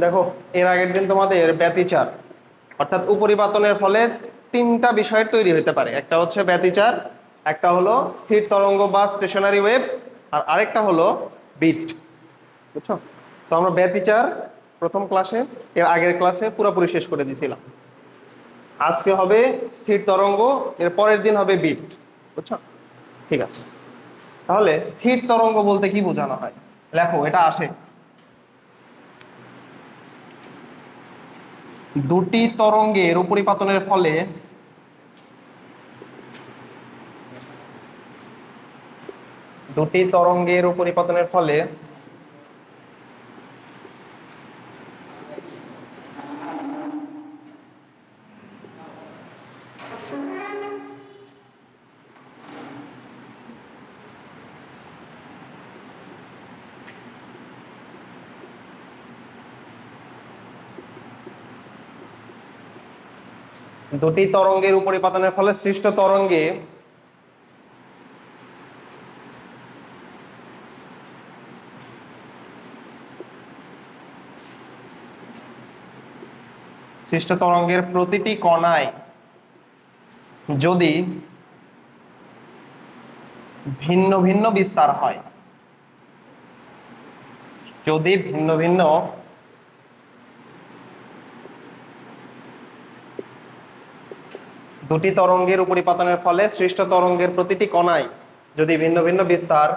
দেখো, এর আগের দিন তোমাদের ব্যতিচার অর্থাৎ উপরিপাতনের ফলে তিনটা বিষয়ের তৈরি হতে পারে। একটা হচ্ছে ব্যতিচার, একটা হলো স্থির তরঙ্গ বা স্টেশনারি ওয়েভ, আর আরেকটা হলো বিট। বুঝছো? তো আমরা ব্যতিচার প্রথম ক্লাসে, এর আগের ক্লাসে পুরোপুরি শেষ করে দিয়েছিলাম। আজকে হবে স্থির তরঙ্গ, এর পরের দিন হবে বিট। বুঝছো? ঠিক আছে। তাহলে স্থির তরঙ্গ বলতে কি বোঝানো হয়? লেখো, এটা আসে দুটি তরঙ্গের উপরিপাতনের ফলে সৃষ্ট তরঙ্গে সৃষ্ট তরঙ্গের প্রতিটি কণায় যদি ভিন্ন ভিন্ন বিস্তার হয়, যদি ভিন্ন ভিন্ন দুটি তরঙ্গের উপরিপাতনের ফলে সৃষ্ট তরঙ্গের প্রতিটি কণায় যদি ভিন্ন ভিন্ন বিস্তার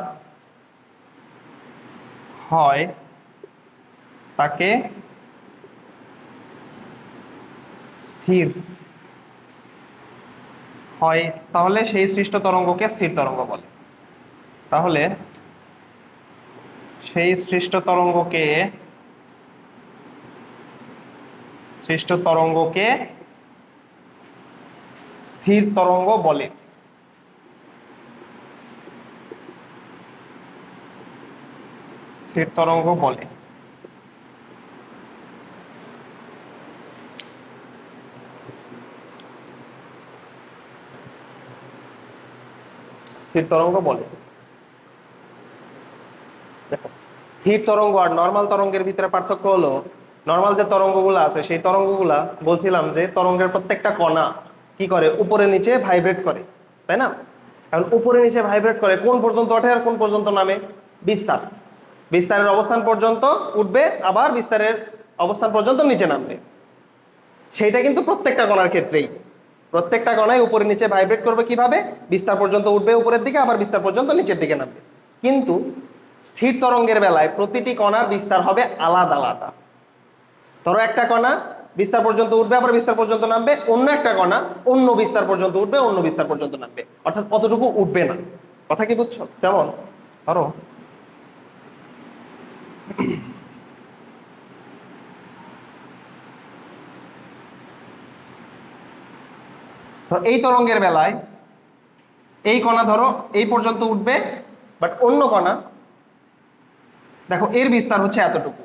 হয়, তাকে স্থির হয়, তাহলে সেই সৃষ্ট তরঙ্গকে স্থির তরঙ্গ বলে। তাহলে সেই সৃষ্ট তরঙ্গকে স্থির তরঙ্গ বলে। স্থির তরঙ্গ বলে। স্থির তরঙ্গ বলে। দেখো, স্থির তরঙ্গ আর নরমাল তরঙ্গের ভিতরে পার্থক্য হলো, নরমাল যে তরঙ্গগুলো আছে সেই তরঙ্গগুলা বলছিলাম যে তরঙ্গের প্রত্যেকটা কণা কি করে, উপরে নিচে ভাইব্রেট করে, তাই না? কারণ উপরে নিচে ভাইব্রেট করে, কোন পর্যন্ত ওঠে আর কোন পর্যন্ত নামে? বিস্তার। বিস্তারের অবস্থান পর্যন্ত উঠবে, আবার বিস্তারের অবস্থান পর্যন্ত নিচে নামবে। সেইটা কিন্তু প্রত্যেকটা কণার ক্ষেত্রেই, প্রত্যেকটা কণায় উপরে নিচে ভাইব্রেট করবে কিভাবে? বিস্তার পর্যন্ত উঠবে উপরের দিকে, আবার বিস্তার পর্যন্ত নিচের দিকে নামবে। কিন্তু স্থির তরঙ্গের বেলায় প্রতিটি কণার বিস্তার হবে আলাদা আলাদা। ধরো একটা কণা বিস্তার পর্যন্ত উঠবে, আবার বিস্তার পর্যন্ত নামবে, অন্য একটা কণা অন্য বিস্তার পর্যন্ত উঠবে, অন্য বিস্তার পর্যন্ত নামবে, অর্থাৎ অতটুকু উঠবে না। কথা কি বুঝছো? যেমন ধরো এই তরঙ্গের বেলায় এই কণা ধরো এই পর্যন্ত উঠবে, বাট অন্য কণা দেখো এর বিস্তার হচ্ছে এতটুকু,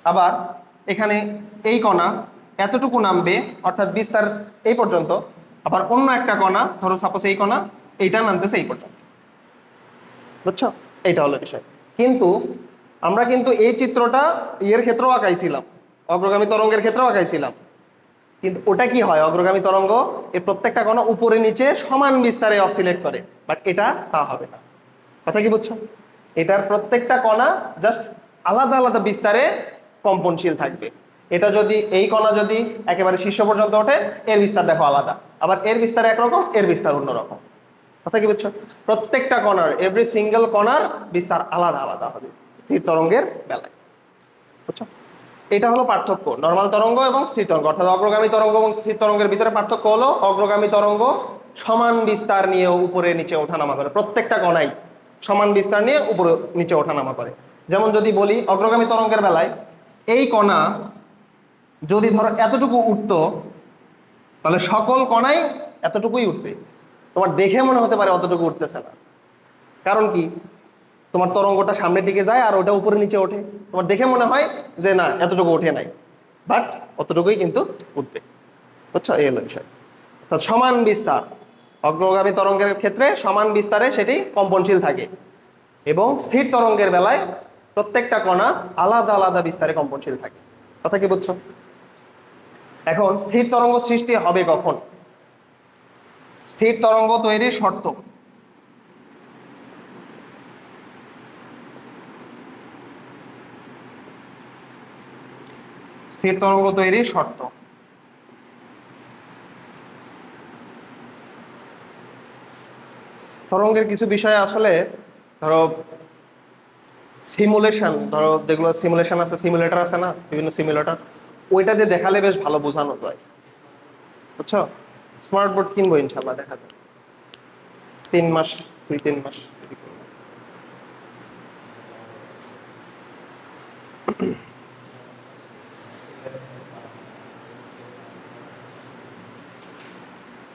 আবার এখানে এই কণা এতটুকু নামবে, অর্থাৎ বিস্তার এই পর্যন্ত, আবার অন্য একটা কণা ধরো সাপোজ এই কণা এইটা নামতেছে এই পর্যন্ত। বুঝছো? এইটা হলো বিষয়। কিন্তু আমরা কিন্তু এই চিত্রটা ইয়ের ক্ষেত্রেও আঁকাইছিলাম, অগ্রগামী তরঙ্গের ক্ষেত্রেও আঁকাইছিলাম। কিন্তু ওটা কি হয়, অগ্রগামী তরঙ্গ এর প্রত্যেকটা কণা উপরে নিচে সমান বিস্তারে অসিলেট করে, বাট এটা তা হবে না। কথা কি বুঝছো? এটার প্রত্যেকটা কণা জাস্ট আলাদা আলাদা বিস্তারে কম্পনশীল থাকবে। এটা যদি এই কণা যদি একেবারে শীর্ষ পর্যন্ত ওঠে, এর বিস্তার দেখো আলাদা, আবার এর বিস্তার একরকম, এর বিস্তার অন্যরকম। কথা কি বুঝছো? প্রত্যেকটা কণার, এভরি সিঙ্গেল কণার বিস্তার আলাদা আলাদা হবে স্থির তরঙ্গের বেলায়। বুঝছো? এটা হলো পার্থক্য নরমাল তরঙ্গ এবং স্থির তরঙ্গ, অর্থাৎ অগ্রগামী তরঙ্গ এবং স্থির তরঙ্গের ভিতরে পার্থক্য হলো অগ্রগামী তরঙ্গ সমান বিস্তার নিয়ে উপরে নিচে ওঠানামা করে, প্রত্যেকটা কণাই সমান বিস্তার নিয়ে উপরে নিচে ওঠানামা করে। যেমন যদি বলি অগ্রগামী তরঙ্গের বেলায় এই কণা যদি ধরো এতটুকু উঠতো, তাহলে সকল কণাই এতটুকুই উঠবে। তোমার দেখে মনে হতে পারে অতটুকু উঠতেছে না, কারণ কি? তোমার তরঙ্গটা সামনের দিকে যায় আর ওটা উপরে নিচে ওঠে, তোমার দেখে মনে হয় যে না এতটুকু ওঠে নাই, বাট অতটুকুই কিন্তু উঠবে। বুঝছো? এই হলো বিষয়। অর্থাৎ সমান বিস্তার, অগ্রগামী তরঙ্গের ক্ষেত্রে সমান বিস্তারে সেটি কম্পনশীল থাকে, এবং স্থির তরঙ্গের বেলায় প্রত্যেকটা কণা আলাদা আলাদা বিস্তারে কম্পনশীল থাকে। কথা কি বুঝছো? এখন স্থির তরঙ্গ সৃষ্টি হবে কখন? স্থির তরঙ্গ তৈরির শর্ত। স্থির তরঙ্গ তৈরির শর্ত। তরঙ্গের কিছু বিষয় আসলে ধরো সিমুলেশন, ধরো যেগুলো সিমুলেশন আছে, সিমুলেটর আছে না, বিভিন্ন সিমুলেটর, ওইটা দিয়ে দেখালে বেশ ভালো বোঝানো যায়, বুঝছো? স্মার্ট বোর্ড কিনবো ইনশাল্লাহ, দেখা যায় 3 মাস, 2-3 মাস।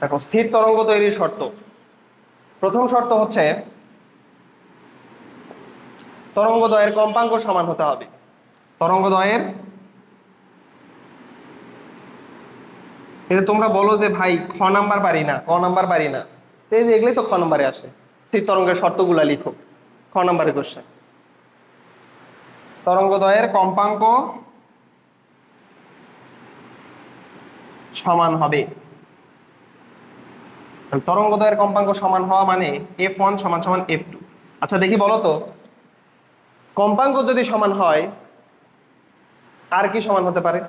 দেখো স্থির তরঙ্গ তৈরির শর্ত। প্রথম শর্ত হচ্ছে তরঙ্গদয়ের কম্পাঙ্ক সমান হতে হবে। তরঙ্গদয়ের, তোমরা বলো যে ভাই খ নাম্বার পারি না, ক নাম্বার পারি না, তো এই যে এগুলোই তো খ নাম্বারে আসে। স্থির তরঙ্গের শর্তগুলা লিখো, খ নাম্বারে কোশ্চেন। তরঙ্গদয়ের কম্পাঙ্ক সমান হবে। তরঙ্গদয়ের কম্পাঙ্ক সমান হওয়া মানে f1 সমান সমান f2। আচ্ছা দেখি বলো তো, কম্পাঙ্ক যদি সমান হয় আর কি সমান হতে পারে?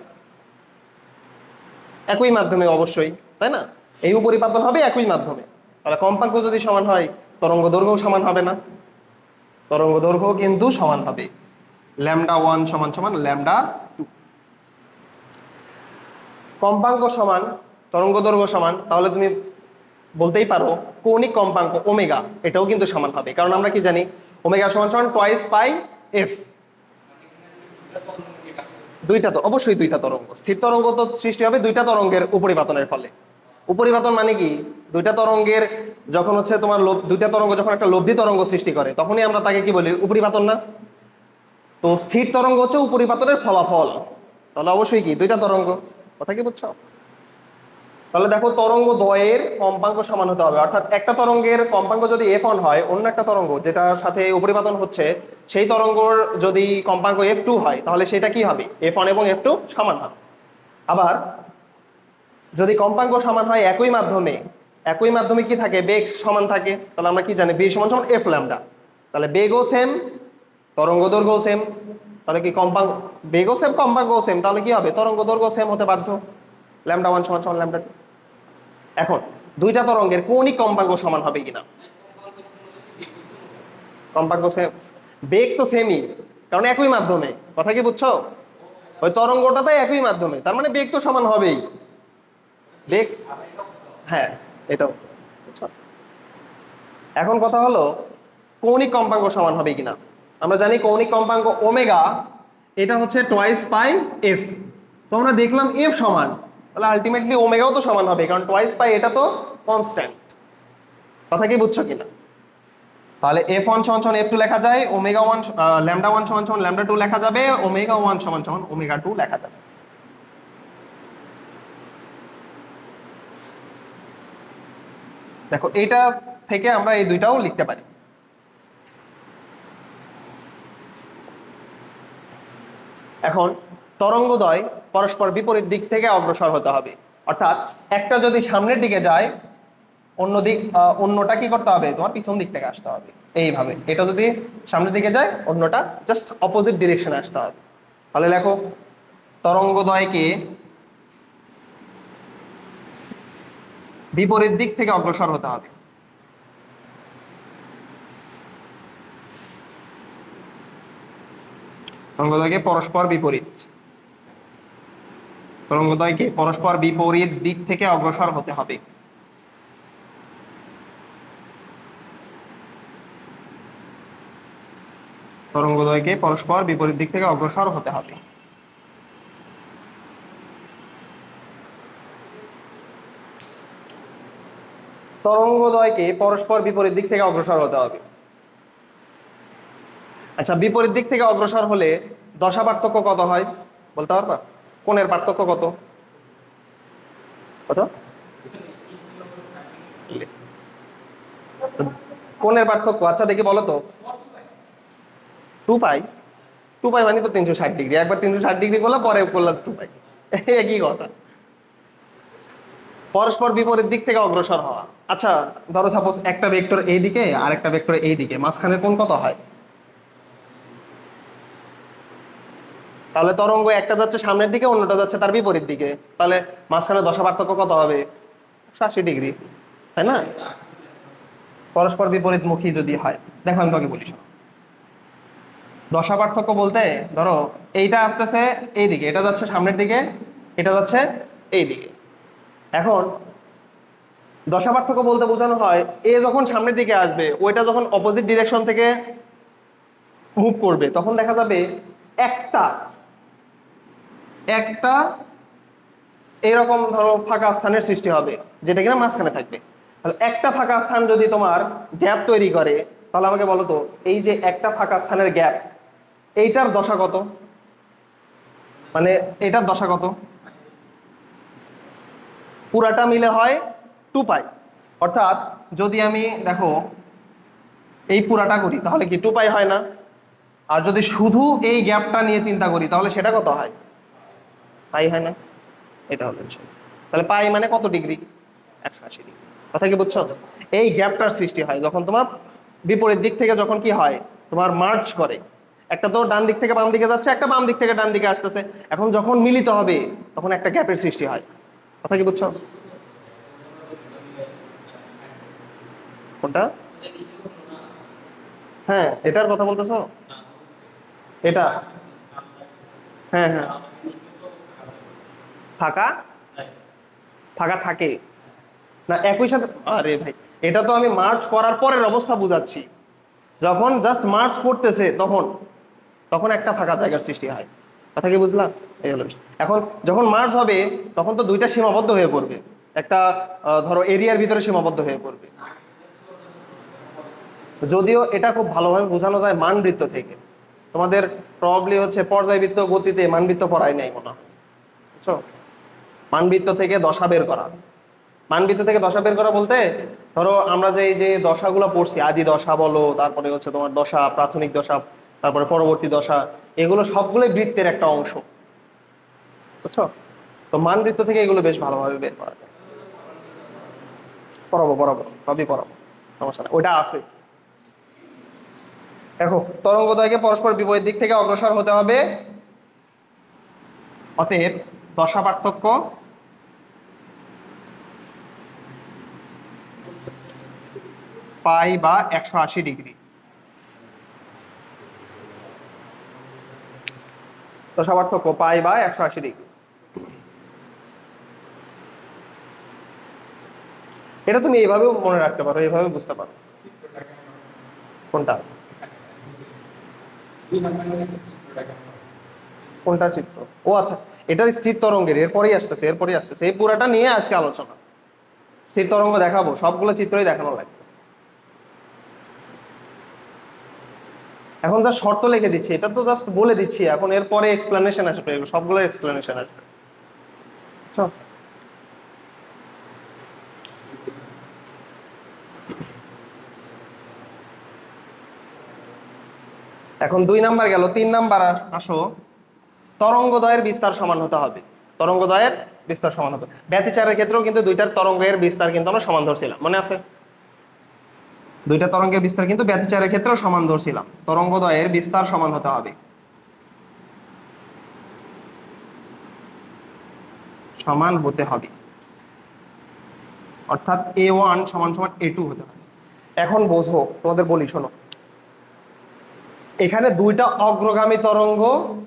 একই মাধ্যমে অবশ্যই, তাই না? এই উপরিপাতন হবে একই মাধ্যমে, তাহলে কম্পাঙ্ক যদি সমান হয় তরঙ্গ দৈর্ঘ্য সমান হবে না? তরঙ্গ দৈর্ঘ্য কিন্তু সমান হবে, λ1 সমান সমান λ2। কম্পাঙ্ক সমান তরঙ্গ দৈর্ঘ্য সমান, তাহলে তুমি বলতেই পারো কৌণিক কম্পাঙ্ক ওমেগা এটাও কিন্তু সমান হবে, কারণ আমরা কি জানি ওমেগা সমান সমান টুয়াইস পাই এফ। দুইটা তো অবশ্যই, দুইটা তরঙ্গ, স্থির তরঙ্গ তো সৃষ্টি হবে দুইটা তরঙ্গের উপরিপাতনের ফলে। উপরিপাতন মানে কি? দুইটা তরঙ্গের যখন হচ্ছে তোমার দুইটা তরঙ্গ যখন একটা লব্ধি তরঙ্গ সৃষ্টি করে তখনই আমরা তাকে কি বলি? উপরিপাতন না? তো স্থির তরঙ্গ হচ্ছে উপরিপাতনের ফলাফল, তাহলে অবশ্যই কি দুইটা তরঙ্গ। কথা কি বুঝছো? তাহলে দেখো তরঙ্গ দ্বয়ের কম্পাঙ্ক সমান হতে হবে, অর্থাৎ একটা তরঙ্গের কম্পাঙ্ক যদি f1 হয়, অন্য একটা তরঙ্গ যেটার সাথে উপরিপাতন হচ্ছে সেই তরঙ্গর যদি কম্পাঙ্ক f2 হয়, তাহলে সেটা কি হবে? f1 এবং f2 সমান হবে। আবার যদি কম্পাঙ্ক সমান হয় একই মাধ্যমে, একই মাধ্যমে কি থাকে? বেগ সমান থাকে, তাহলে আমরা কি জানি v সমান সমান f ল্যামডা। তাহলে বেগও সেম, তরঙ্গ দৈর্ঘ্যও সেম, তাহলে কি কম্পাঙ্ক, বেগও সেম কম্পাঙ্কও সেম, তাহলে কি হবে? তরঙ্গ দৈর্ঘ্য সেম হতে বাধ্য, λ1 সমান সমান λ2। এখন দুইটা তরঙ্গের কৌণিক কম্পাঙ্ক সমান হবে কিনা? কম্পাঙ্ক সেম, বেগ তো সেমই, কারণ একই মাধ্যমে। কথা কি বুঝছো? ওই তরঙ্গটা তো একই মাধ্যমে, তার মানে বেগ তো সমান হবেই। বেগ, হ্যাঁ এটাও বুঝছো। এখন কথা হলো কৌণিক কম্পাঙ্ক সমান হবে কিনা। আমরা জানি কৌণিক কম্পাঙ্ক ওমেগা এটা হচ্ছে টুয়াইস পাই এফ, তো আমরা দেখলাম এফ সমান, তাহলে আলটিমেটলি ওমেগাও তো সমান হবে, কারণ টুয়াইস পাই এটা তো কনস্ট্যান্ট। কথা কি বুঝছো কিনা? তাহলে f1 সমান সমান f2 লেখা যায়, ওমেগা 1 λ1 সমান সমান λ2 লেখা যাবে, ওমেগা 1 সমান সমান ওমেগা 2 লেখা যাবে। দেখো এইটা থেকে আমরা এই দুইটাও লিখতে পারি। এখন তরঙ্গদ্বয় পরস্পর বিপরীত দিক থেকে অগ্রসর হতে হবে, অর্থাৎ একটা যদি সামনের দিকে যায় অন্যটা কি করতে হবে? তোমার পিছন দিক থেকে আসতে হবে। এইভাবে এটা যদি সামনের দিকে যায় অন্যটা জাস্ট অপোজিট ডিরেকশনে আসতে হবে। তাহলে লেখো তরঙ্গদ্বয়কে বিপরীত দিক থেকে অগ্রসর হতে হবে। তরঙ্গদ্বয়কে পরস্পর বিপরীত, তরঙ্গদ্বয়কে পরস্পর বিপরীত দিক থেকে অগ্রসর হতে হবে। তরঙ্গদ্বয়কে পরস্পর বিপরীত দিক থেকে অগ্রসর হতে হবে। তরঙ্গদ্বয়কে পরস্পর বিপরীত দিক থেকে অগ্রসর হতে হবে। আচ্ছা বিপরীত দিক থেকে অগ্রসর হলে দশা পার্থক্য কত হয় বলতে পারবা? কোণের পার্থক্য কত? কত? কোণের পার্থক্য আচ্ছা দেখি বলো তো। 2 পাই। 2 পাই মানে তো 360 ডিগ্রি, একবার 360 ডিগ্রি করলে পরে করলাম 2 পাই, একই কথা। পরস্পর বিপরীত দিক থেকে অগ্রসর হওয়া। আচ্ছা ধরো সাপোজ একটা ভেক্টর এই দিকে আর একটা ভেক্টর এই দিকে, মাঝখানের কোণ কত হয়? তাহলে তরঙ্গ একটা যাচ্ছে সামনের দিকে, অন্যটা যাচ্ছে তার বিপরীত দিকে, তাহলে মাঝখানে দশা পার্থক্য কত হবে? 180 ডিগ্রি, তাই না? পরস্পর বিপরীতমুখী যদি হয়। দেখো আমি তোমাকে বলি, শোনো, দশা পার্থক্য বলতে ধরো এইটা আসতেছে এই দিকে, এটা যাচ্ছে সামনের দিকে, এটা যাচ্ছে এই দিকে। এখন দশা পার্থক্য বলতে বোঝানো হয় এ যখন সামনের দিকে আসবে, ওইটা যখন অপোজিট ডিরেকশন থেকে মুভ করবে, তখন দেখা যাবে একটা একটা এইরকম ধরো ফাঁকা স্থানের সৃষ্টি হবে, যেটা কিনা মাঝখানে থাকবে। তাহলে একটা ফাঁকা স্থান যদি তোমার গ্যাপ তৈরি করে, তাহলে আমাকে বলো তো এই যে একটা ফাঁকা স্থানের গ্যাপ, এইটার দশা কত? মানে এটার দশা কত? পুরাটা মিলে হয় 2 পাই। অর্থাৎ যদি আমি দেখো এই পুরাটা করি তাহলে কি 2 পাই হয় না? আর যদি শুধু এই গ্যাপটা নিয়ে চিন্তা করি তাহলে সেটা কত হয়? পাই হয় না? এটা হলো বিষয়। তাহলে পাই মানে কত ডিগ্রি? 180 ডিগ্রি। কথা কি বুঝছো? এই গ্যাপটার সৃষ্টি হয় যখন তোমার বিপরীত দিক থেকে যখন কি হয়, তোমার মার্চ করে, একটা তো ডান দিক থেকে বাম দিকে যাচ্ছে, একটা বাম দিক থেকে ডান দিকে আসতেছে, এখন যখন মিলিত হবে তখন একটা গ্যাপের সৃষ্টি হয়। কথা কি বুঝছো? কোনটা? হ্যাঁ এটার কথা বলতেছো? এটা হ্যাঁ হ্যাঁ, ফাঁকা ফাঁকা থাকে না একই সাথে। আরে ভাই, এটা তো আমি মার্চ করার পরের অবস্থা বুঝাচ্ছি। যখন জাস্ট মার্চ করতেছে তখন তখন একটা ফাঁকা জায়গার সৃষ্টি হয়। কথা কি বুঝলাম? এই হলো বিষয়। এখন যখন মার্চ হবে তখন তো দুইটা সীমাবদ্ধ হয়ে পড়বে, একটা ধরো এরিয়ার ভিতরে সীমাবদ্ধ হয়ে পড়বে। যদিও এটা খুব ভালোভাবে বোঝানো যায় মানবৃত্ত থেকে, তোমাদের প্রবাবলি হচ্ছে পর্যায়বৃত্ত গতিতে মানবৃত্ত পড়ায় নাই মনে হয়, বুঝছো? মানবৃত্ত থেকে দশা বের করা, মানবৃত্ত থেকে দশা বের করা বলতে ধরো আমরা যে এই যে দশাগুলো পড়ছি, আদি দশা বলো, তারপরে হচ্ছে তোমার দশা, প্রাথমিক দশা, তারপরে পরবর্তী দশা, এগুলো সবগুলোই বৃত্তের একটা অংশ, বুঝছো? তো মানবৃত্ত থেকে এগুলো বেশ ভালোভাবে বের করা যায়। পড়াবো পড়াবো, সবই পড়াবো, সমস্যা নেই, ওইটা আছে। দেখো তরঙ্গদ্বয়কে পরস্পর বিপরীত দিক থেকে অগ্রসর হতে হবে, অতএব দশা পার্থক্য পাই বা 180 ডিগ্রি। দশা পার্থক্য পাই বা 180 ডিগ্রি। এটা তুমি এইভাবেও মনে রাখতে পারো, এইভাবে বুঝতে পারো। কোনটা? কোনটা চিত্র? ও আচ্ছা, এটা স্থির তরঙ্গের, এরপরেই আসতেছে, এরপরেই আসতেছে, এই পুরাটা নিয়ে আজকে আলোচনা। স্থির তরঙ্গ দেখাবো, সবগুলো চিত্রই দেখানো লাগবে। এখন যা শর্ত লিখে দিচ্ছি এটা তো জাস্ট বলে দিচ্ছি, এখন এরপরে এক্সপ্লেনেশন আসবে, সবগুলো এক্সপ্লেনেশন আসবে। চল এখন 2 নাম্বার গেল, 3 নাম্বার আসো। তরঙ্গদয়ের বিস্তার সমান হতে হবে, তরঙ্গদয়ের বিস্তার সমান হতে। ব্যতিচারের ক্ষেত্রেও কিন্তু দুইটার তরঙ্গের বিস্তার কিন্তু আমরা সমান ধরছিলাম, মনে আছে? দুইটা তরঙ্গের বিস্তার কিন্তু ব্যতিচারের ক্ষেত্রেও সমান ধরছিলাম। তরঙ্গদয়ের বিস্তার সমান হতে হবে, সমান হতে হবে, অর্থাৎ A1 সমান সমান A2 হতে হবে। এখন বোঝো, তোমাদের বলি শোনো, এখানে দুইটা অগ্রগামী তরঙ্গ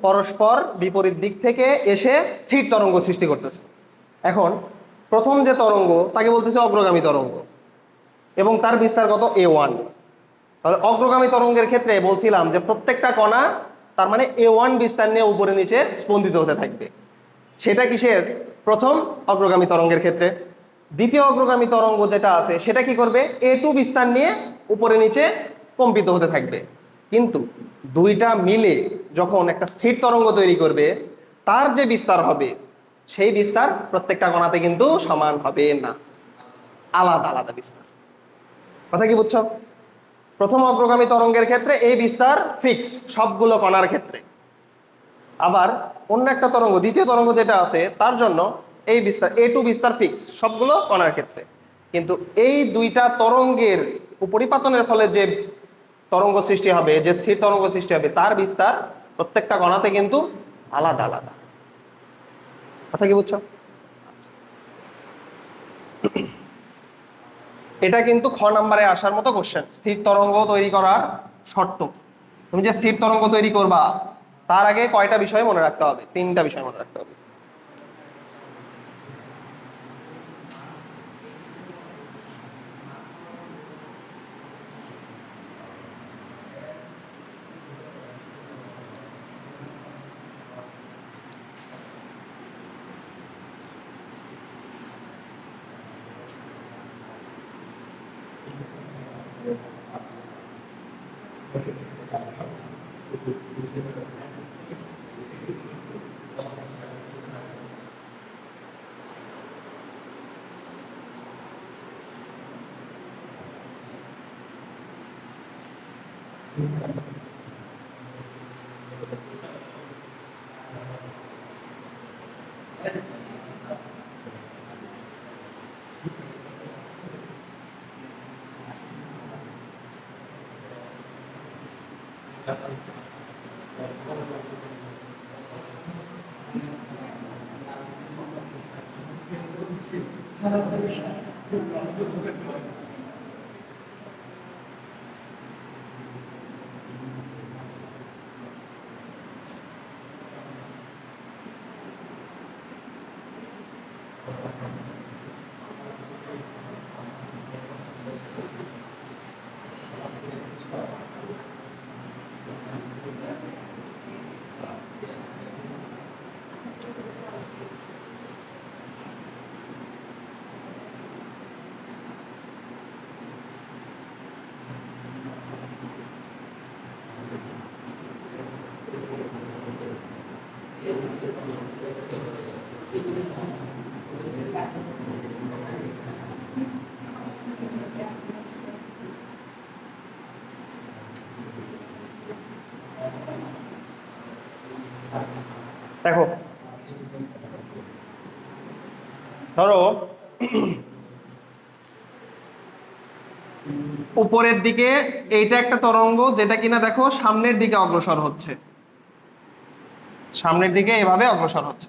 পরস্পর বিপরীত দিক থেকে এসে স্থির তরঙ্গ সৃষ্টি করতেছে। এখন প্রথম যে তরঙ্গ তাকে বলতেছে অগ্রগামী তরঙ্গ, এবং তার বিস্তার কত? A1। তাহলে অগ্রগামী তরঙ্গের ক্ষেত্রে বলছিলাম যে প্রত্যেকটা কণা তার মানে A1 বিস্তার নিয়ে উপরে নিচে স্পন্দিত হতে থাকবে। সেটা কিসের? প্রথম অগ্রগামী তরঙ্গের ক্ষেত্রে। দ্বিতীয় অগ্রগামী তরঙ্গ যেটা আছে সেটা কি করবে? A2 বিস্তার নিয়ে উপরে নিচে কম্পিত হতে থাকবে। কিন্তু দুইটা মিলে যখন একটা স্থির তরঙ্গ তৈরি করবে, তার যে বিস্তার হবে সেই বিস্তার প্রত্যেকটা কণাতে কিন্তু সমান হবে না, আলাদা আলাদা বিস্তার। কথা কি বুঝছো? প্রথম অগ্রগামী তরঙ্গের ক্ষেত্রে এই বিস্তার ফিক্স সবগুলো কণার ক্ষেত্রে, আবার অন্য একটা তরঙ্গ, দ্বিতীয় তরঙ্গ যেটা আছে তার জন্য এই বিস্তার A2 বিস্তার ফিক্স সবগুলো কণার ক্ষেত্রে, কিন্তু এই দুইটা তরঙ্গের উপরিপাতনের ফলে যে তরঙ্গ সৃষ্টি হবে, যে স্থির তরঙ্গ সৃষ্টি হবে, তার বিস্তার প্রত্যেকটা কণাতে কিন্তু আলাদা আলাদা। কথা কি বুঝছো? এটা কিন্তু খ নাম্বারে আসার মতো কোশ্চেন, স্থির তরঙ্গ তৈরি করার শর্ত। তুমি যে স্থির তরঙ্গ তৈরি করবা তার আগে কয়টা বিষয় মনে রাখতে হবে? 3টা বিষয় মনে রাখতে হবে। দেখো, ধরো উপরের দিকে এইটা একটা তরঙ্গ যেটা কিনা দেখো সামনের দিকে অগ্রসর হচ্ছে, সামনের দিকে এভাবে অগ্রসর হচ্ছে।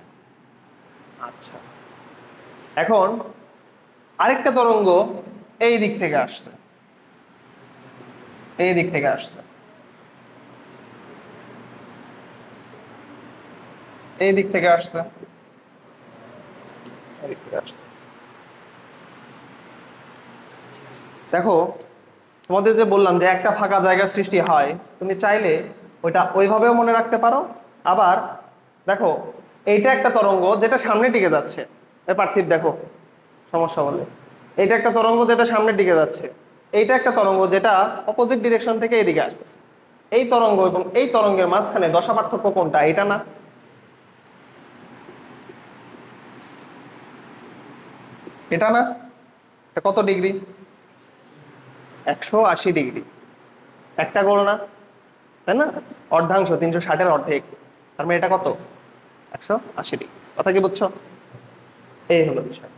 আচ্ছা, এখন আরেকটা তরঙ্গ এই দিক থেকে আসছে, এই দিক থেকে আসছে, এই দিক থেকে আসছে, এই দিক থেকে আসছে। দেখো, তোমাদের যে বললাম যে একটা ফাঁকা জায়গার সৃষ্টি হয়, তুমি চাইলে ওইটা ওইভাবেও মনে রাখতে পারো। আবার দেখো, এইটা একটা তরঙ্গ যেটা সামনের দিকে যাচ্ছে, পার্থিব দেখো সমস্যা বলে, এইটা একটা তরঙ্গ যেটা সামনের দিকে যাচ্ছে, এইটা একটা তরঙ্গ যেটা অপোজিট ডিরেকশন থেকে এদিকে আসতেছে। এই তরঙ্গ এবং এই তরঙ্গের মাঝখানে দশা পার্থক্য কোনটা? এটা না? এটা না? এটা কত ডিগ্রি? 180 ডিগ্রি। একটা গোল না, তাই না? অর্ধাংশ 360-এর অর্ধেক, তার মানে এটা কত? 180 ডিগ্রি। কথা কি বুঝছো? এই হলো বিষয়।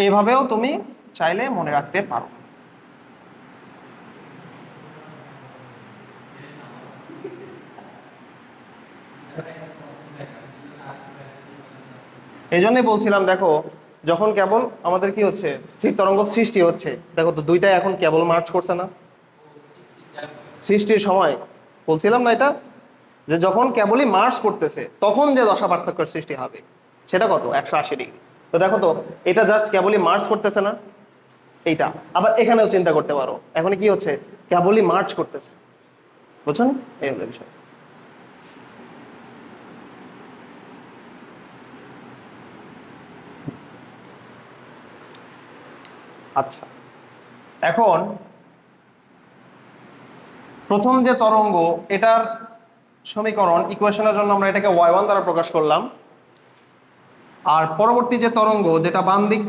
এইভাবেও তুমি চাইলে মনে রাখতে পারো। এই জন্যই বলছিলাম, দেখো যখন কেবল আমাদের কি হচ্ছে, স্থির তরঙ্গ সৃষ্টি হচ্ছে, দেখো তো দুইটাই এখন কেবল মার্চ করছে না? সৃষ্টির সময় বলছিলাম না এটা, যে যখন কেবলই মার্চ করতেছে তখন যে দশা পার্থক্যের সৃষ্টি হবে সেটা কত? 180 ডিগ্রি। তো দেখো তো, এটা জাস্ট কেবলই মার্চ করতেছে না? এইটা আবার এখানেও চিন্তা করতে পারো, এখন কি হচ্ছে? কেবলই মার্চ করতেছে। বুঝছো না? এই হলো বিষয়। আচ্ছা, এখন প্রথম যে তরঙ্গ, এটার সমীকরণ ইকুয়েশনের জন্য আমরা এটাকে y1 দ্বারা প্রকাশ করলাম। আর পরবর্তী যে তরঙ্গ যেটা বাম দিক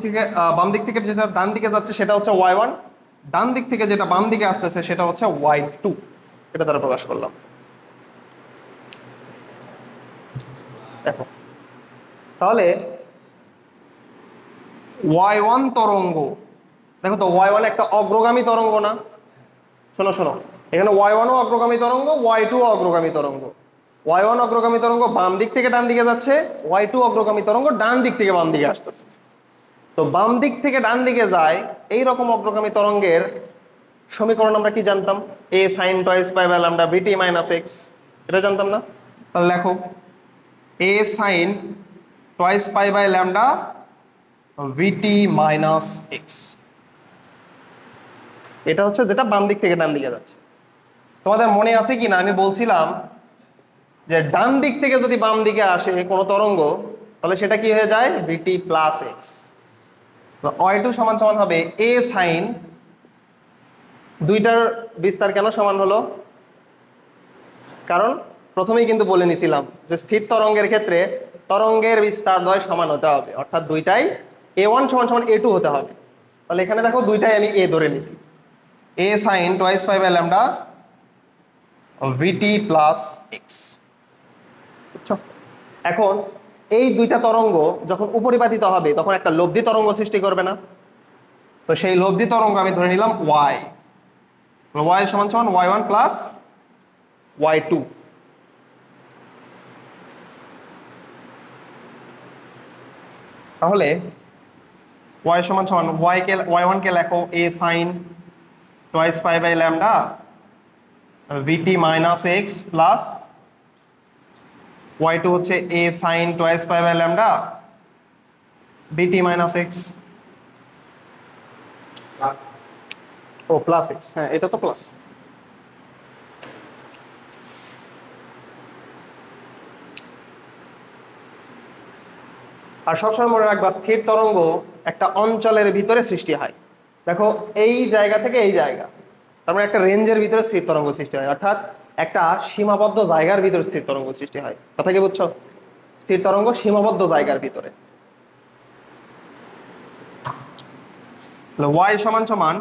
থেকে যেটা ডান দিকে যাচ্ছে সেটা হচ্ছে y1, ডান দিক থেকে যেটা বাম দিকে আসতেছে সেটা হচ্ছে y2, এটা দ্বারা প্রকাশ করলাম। দেখো তাহলে y1 তরঙ্গ, দেখো তো y1 একটা অগ্রগামী তরঙ্গ না? শোনো শোনো, এখানে y1 ও অগ্রগামী তরঙ্গ, y2 ও অগ্রগামী তরঙ্গ। y1 অগ্রগামী তরঙ্গ বাম দিক থেকে ডান দিকে যাচ্ছে, y2 অগ্রগামী তরঙ্গ ডান দিক থেকে বাম দিকে আসতেছে। তো বাম দিক থেকে ডান দিকে যায় এই রকম অগ্রগামী তরঙ্গের সমীকরণ আমরা কি জানতাম? a sin twice pi by lambda vt minus x, এটা জানতাম না? তাহলে লেখো a sin twice pi by lambda vt minus x, এটা হচ্ছে যেটা বাম দিক থেকে ডান দিকে যাচ্ছে। তোমাদের মনে আছে কি না আমি বলছিলাম যে ডান দিক থেকে যদি বাম দিকে আসে কোনো তরঙ্গ তাহলে সেটা কি হয়ে যায়? vt plus x। তো y2 সমান সমান হবে a sin, দুইটার বিস্তার কেন সমান হলো? কারণ প্রথমেই কিন্তু বলে নিছিলাম যে স্থির তরঙ্গের ক্ষেত্রে তরঙ্গের বিস্তার দ্বয় সমান হতে হবে, অর্থাৎ দুইটাই a1 সমান সমান a2 হতে হবে। তাহলে এখানে দেখো দুইটাই আমি a ধরে নিছি, a sin twice pi by lambda vt plus x। বুঝছো? এখন এই দুইটা তরঙ্গ যখন উপরিপাতিত হবে তখন একটা লব্ধি তরঙ্গ সৃষ্টি করবে না? তো সেই লব্ধি তরঙ্গ আমি ধরে নিলাম y, y সমান সমান y1 প্লাস y2। তাহলে y সমান সমান y1 কে লেখো a sin twice pi by lambda vt minus x plus y2 হচ্ছে a sin twice pi by lambda vt minus x, O plus x, হ্যাঁ এটা তো প্লাস। আর সবসময় মনে রাখবা স্থির তরঙ্গ একটা অঞ্চলের ভিতরে সৃষ্টি হয়। দেখো এই জায়গা থেকে এই জায়গা, তার মানে একটা রেঞ্জের ভিতরে স্থির তরঙ্গ সৃষ্টি হয়, অর্থাৎ একটা সীমাবদ্ধ জায়গার ভিতরে স্থির তরঙ্গ সৃষ্টি হয়। কথা কি বুঝছো? স্থির তরঙ্গ সীমাবদ্ধ জায়গার ভিতরে। y সমান সমান,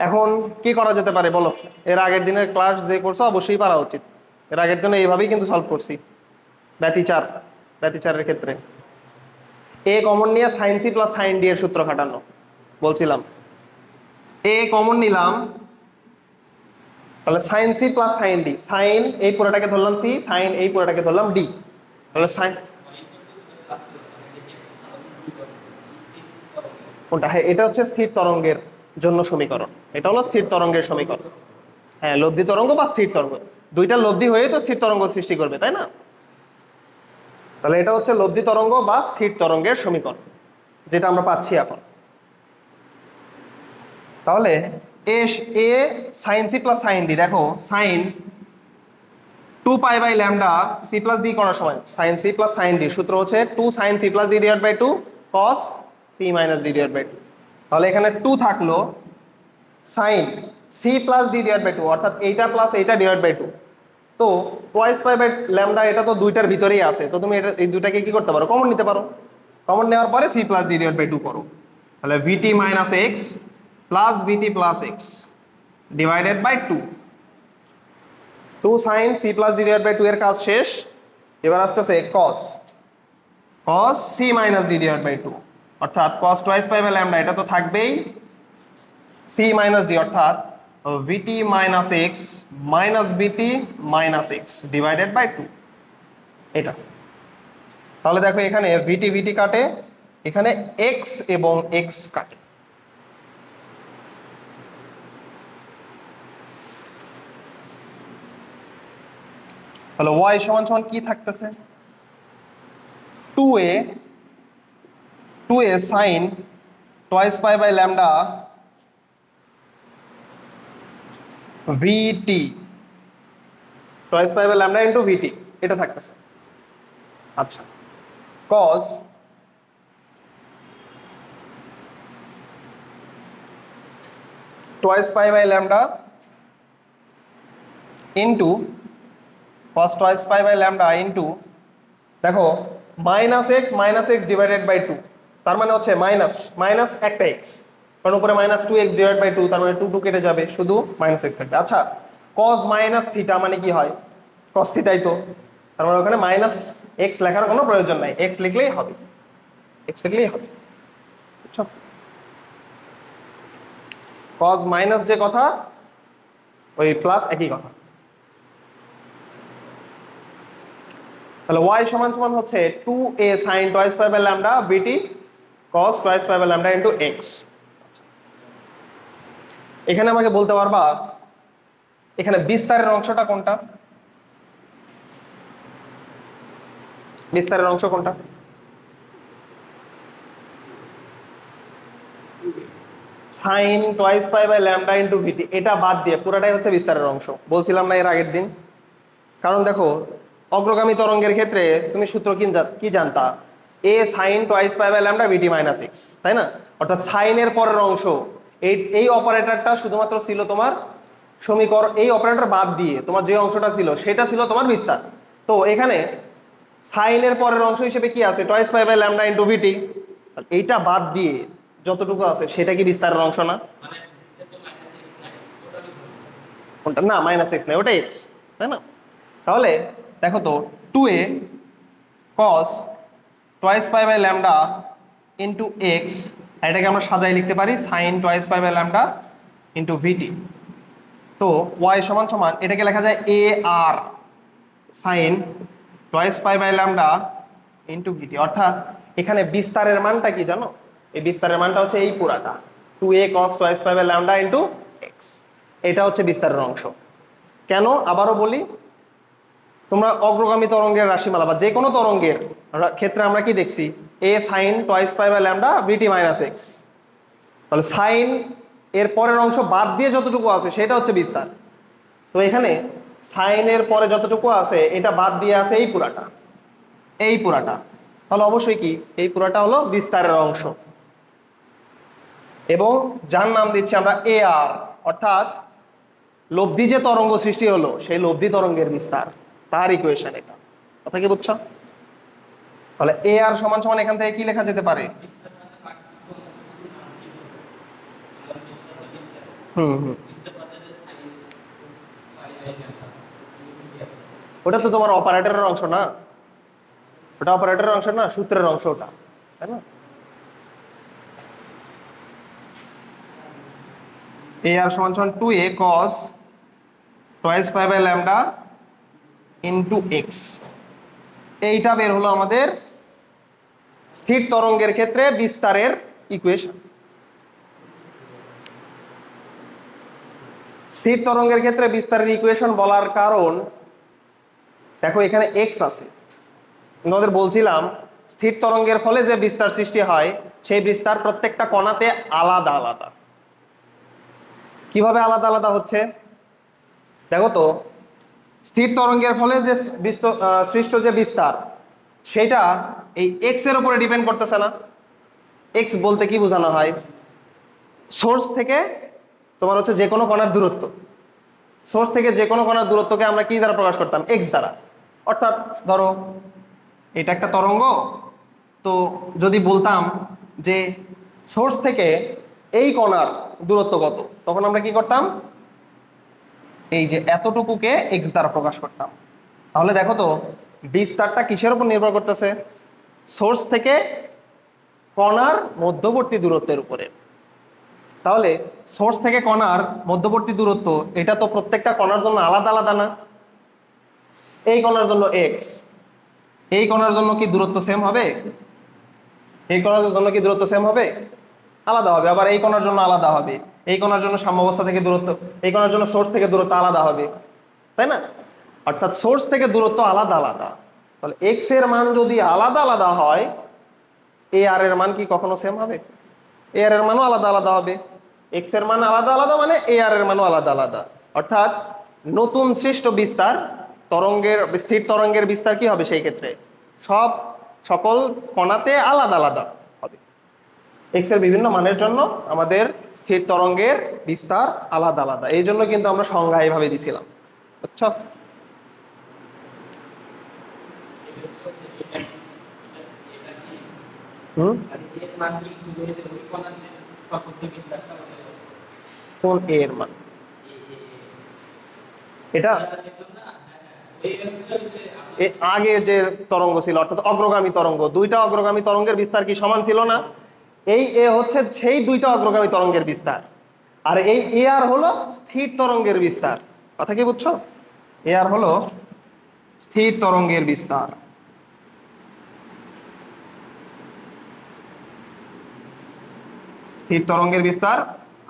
এখন কি করা যেতে পারে বলো? এর আগের দিনের ক্লাস যে করছো অবশ্যই পারা উচিত, এর আগের দিনে এইভাবেই কিন্তু সলভ করছি ব্যতিচারের ক্ষেত্রে। এ কমন নিয়ে sine C plus sine D এর সূত্র খাটানো বলছিলাম। এ কমন নিলাম, তাহলে sine C plus sine D, sine এই পুরোটাকে ধরলাম সি, সাইন এই পুরোটাকে ধরলাম ডি, তাহলে সাইন কোনটা? হ্যাঁ এটা হচ্ছে স্থির তরঙ্গের জন্য সমীকরণ, এটা হলো স্থির তরঙ্গের সমীকরণ। হ্যাঁ লব্ধি তরঙ্গ বা স্থির তরঙ্গ, দুইটা লব্ধি হয়ে তো স্থির তরঙ্গ সৃষ্টি করবে, তাই না? তাহলে এটা হচ্ছে লব্ধি তরঙ্গ বা স্থির তরঙ্গের সমীকরণ, যেটা আমরা পাচ্ছি এখন। তাহলে A sine C plus sine D, দেখো sine 2 pi by lambda C plus D করার সময় sine C plus sine D সূত্র হচ্ছে 2 sine C plus D divide by 2 cos C minus D divide by 2। তাহলে এখানে 2 থাকলো sine C plus D divide by 2, অর্থাৎ এইটা প্লাস এইটা ডিভাইড বাই 2। তো টোয়াইস পাই বাই ল্যামডা এটা তো দুইটার ভিতরেই আছে, তো তুমি এটা এই দুটাকে কি করতে পারো? কমন নিতে পারো। কমন নেওয়ার পরে C plus D divide by 2 করো, তাহলে VT minus X plus VT plus X divided by 2। 2 sine C plus D divide by 2 এর কাজ শেষ। এবার আসতেছে cos C minus D divide by 2, অর্থাৎ cos twice pi by lambda এটা তো থাকবেই, সি মাইনাস ডি অর্থাৎ VT minus X minus VT minus X divided by 2 এটা। তাহলে দেখো এখানে ভিটি ভিটি কাটে, এখানে এক্স এবং এক্স কাটে। তাহলে y সমান সমান কি থাকতেছে? 2a sin twice pi by lambda vt twice pi by lambda into vt এটা থাকতেছে। আচ্ছা cos twice pi by lambda into cos twice pi by lambda into দেখো মাইনাস এক্স ডিভাইডেড বাই 2, তার মানে হচ্ছে মাইনাস একটা এক্স, কারণ উপরে মাইনাস 2x ডিভাইড বাই 2, তার মানে 2 কেটে যাবে, শুধু মাইনাস এক্স থাকবে। আচ্ছা cos মাইনাস থিটা মানে কি হয়? cos থিটাই তো, তার মানে ওখানে মাইনাস এক্স লেখার কোনো প্রয়োজন নাই, এক্স লিখলেই হবে, এক্স লিখলেই হবে। বুঝছো? কজ মাইনাস যে কথা ওই প্লাস একই কথা। তাহলে y সমান সমান হচ্ছে 2a sin twice pi by lambda bt cos twice pi by lambda into x। এখানে আমাকে বলতে পারবা এখানে বিস্তারের অংশটা কোনটা? বিস্তারের অংশ কোনটা? sin twice pi by lambda into bt, এটা বাদ দিয়ে পুরোটাই হচ্ছে বিস্তারের অংশ। বলছিলাম না এর আগের দিন? কারণ দেখো অগ্রগামী তরঙ্গের ক্ষেত্রে তুমি সূত্র কি জানতা? a sin twice pi by lambda bt minus x, তাই না? অর্থাৎ sin এর পরের অংশ, এই অপারেটরটা শুধুমাত্র ছিল তোমার সমীকরণ, এই অপারেটর বাদ দিয়ে তোমার যে অংশটা ছিল সেটা ছিল তোমার বিস্তার। তো এখানে sin এর পরের অংশ হিসেবে কি আছে? twice pi by lambda into bt, এইটা বাদ দিয়ে যতটুকু আছে সেটা কি বিস্তারের অংশ না? কোনটা? না, মাইনাস এক্স নাই, ওটা এক্স, তাই না? তাহলে দেখো তো 2a cos twice pi by lambda into x, এটাকে আমরা সাজাই লিখতে পারি sin twice pi by lambda into vt। তো y সমান সমান এটাকে লেখা যায় a r sin twice pi by lambda into vt। অর্থাৎ এখানে বিস্তারের মানটা কি জানো? এই বিস্তারের মানটা হচ্ছে এই পুরাটা 2a cos twice pi by lambda into x, এটা হচ্ছে বিস্তারের অংশ। কেন? আবারও বলি, তোমরা অগ্রগামী তরঙ্গের রাশিমালা বা যে কোনো তরঙ্গের ক্ষেত্রে আমরা কি দেখছি? a sin twice pi by lambda bt minus x। তাহলে সাইন এর পরের অংশ বাদ দিয়ে যতটুকু আছে সেটা হচ্ছে বিস্তার। তো এখানে সাইন এর পরে যতটুকু আছে এটা বাদ দিয়ে আছে এই পুরাটা, এই পুরাটা। তাহলে অবশ্যই কি এই পুরাটা হলো বিস্তারের অংশ, এবং যার নাম দিচ্ছি আমরা এ আর, অর্থাৎ লব্ধি যে তরঙ্গ সৃষ্টি হলো সেই লব্ধি তরঙ্গের বিস্তার, তার ইকুয়েশন এটা। কথা কি বুঝছো? তাহলে এ আর সমান সমান এখান থেকে কি লেখা যেতে পারে? ওটা তো তোমার অপারেটরের অংশ না, ওটা অপারেটরের অংশ না, সূত্রের অংশ ওটা, তাই না? এ আর সমান সমান 2a cos twice pi by lambda into x, এইটা বের হলো আমাদের স্থির তরঙ্গের ক্ষেত্রে বিস্তারের ইকুয়েশন। স্থির তরঙ্গের ক্ষেত্রে বিস্তারের ইকুয়েশন বলার কারণ দেখো এখানে x আছে। তোমাদের বলছিলাম স্থির তরঙ্গের ফলে যে বিস্তার সৃষ্টি হয় সেই বিস্তার প্রত্যেকটা কণাতে আলাদা আলাদা। কিভাবে আলাদা আলাদা হচ্ছে দেখো তো, স্থির তরঙ্গের ফলে যে সৃষ্ট যে বিস্তার সেটা এই x এর উপরে ডিপেন্ড করতেছে না। x বলতে কি বোঝানো হয়? সোর্স থেকে তোমার হচ্ছে যে কোনো কণার দূরত্ব, সোর্স থেকে যে কোনো কণার দূরত্বকে আমরা কি দ্বারা প্রকাশ করতাম? x দ্বারা। অর্থাৎ ধরো এটা একটা তরঙ্গ, তো যদি বলতাম যে সোর্স থেকে এই কণার দূরত্ব কত, তখন আমরা কি করতাম? এই যে এতটুকুকে x দ্বারা প্রকাশ করতাম। তাহলে দেখো তো বিস্তারটা কিসের উপর নির্ভর করতেছে? সোর্স থেকে কণার মধ্যবর্তী দূরত্বের উপরে। তাহলে সোর্স থেকে কণার মধ্যবর্তী দূরত্ব এটা তো প্রত্যেকটা কণার জন্য আলাদা আলাদা না? এই কণার জন্য x, এই কণার জন্য কি দূরত্ব সেম হবে? এই কণার জন্য কি দূরত্ব সেম হবে? আলাদা হবে। আবার এই কণার জন্য আলাদা হবে, এই কণার জন্য সাম্যাবস্থা থেকে দূরত্ব, এই কণার জন্য সোর্স থেকে দূরত্ব আলাদা হবে, তাই না? অর্থাৎ সোর্স থেকে দূরত্ব আলাদা আলাদা। তাহলে x এর মান যদি আলাদা আলাদা হয়, এ আর এর মান কি কখনো সেম হবে? এ আর এর মানও আলাদা আলাদা হবে। x এর মান আলাদা আলাদা মানে এ আর এর মানও আলাদা আলাদা। অর্থাৎ নতুন সৃষ্ট বিস্তার তরঙ্গের, স্থির তরঙ্গের বিস্তার কি হবে সেই ক্ষেত্রে? সকল কণাতে আলাদা আলাদা হবে। x এর বিভিন্ন মানের জন্য আমাদের স্থির তরঙ্গের বিস্তার আলাদা আলাদা। এই জন্য কিন্তু আমরা সংজ্ঞা এইভাবে দিছিলাম, বুঝছো? কোন এর মান? এটা আগের যে তরঙ্গ ছিল অর্থাৎ অগ্রগামী তরঙ্গ, দুইটা অগ্রগামী তরঙ্গের বিস্তার কি সমান ছিল না? এই এ হচ্ছে সেই দুইটা অগ্রগামী তরঙ্গের বিস্তার, আর এই এ আর হলো স্থির তরঙ্গের বিস্তার। কথা কি বুঝছো? এ আর হলো স্থির তরঙ্গের বিস্তার। স্থির তরঙ্গের বিস্তার।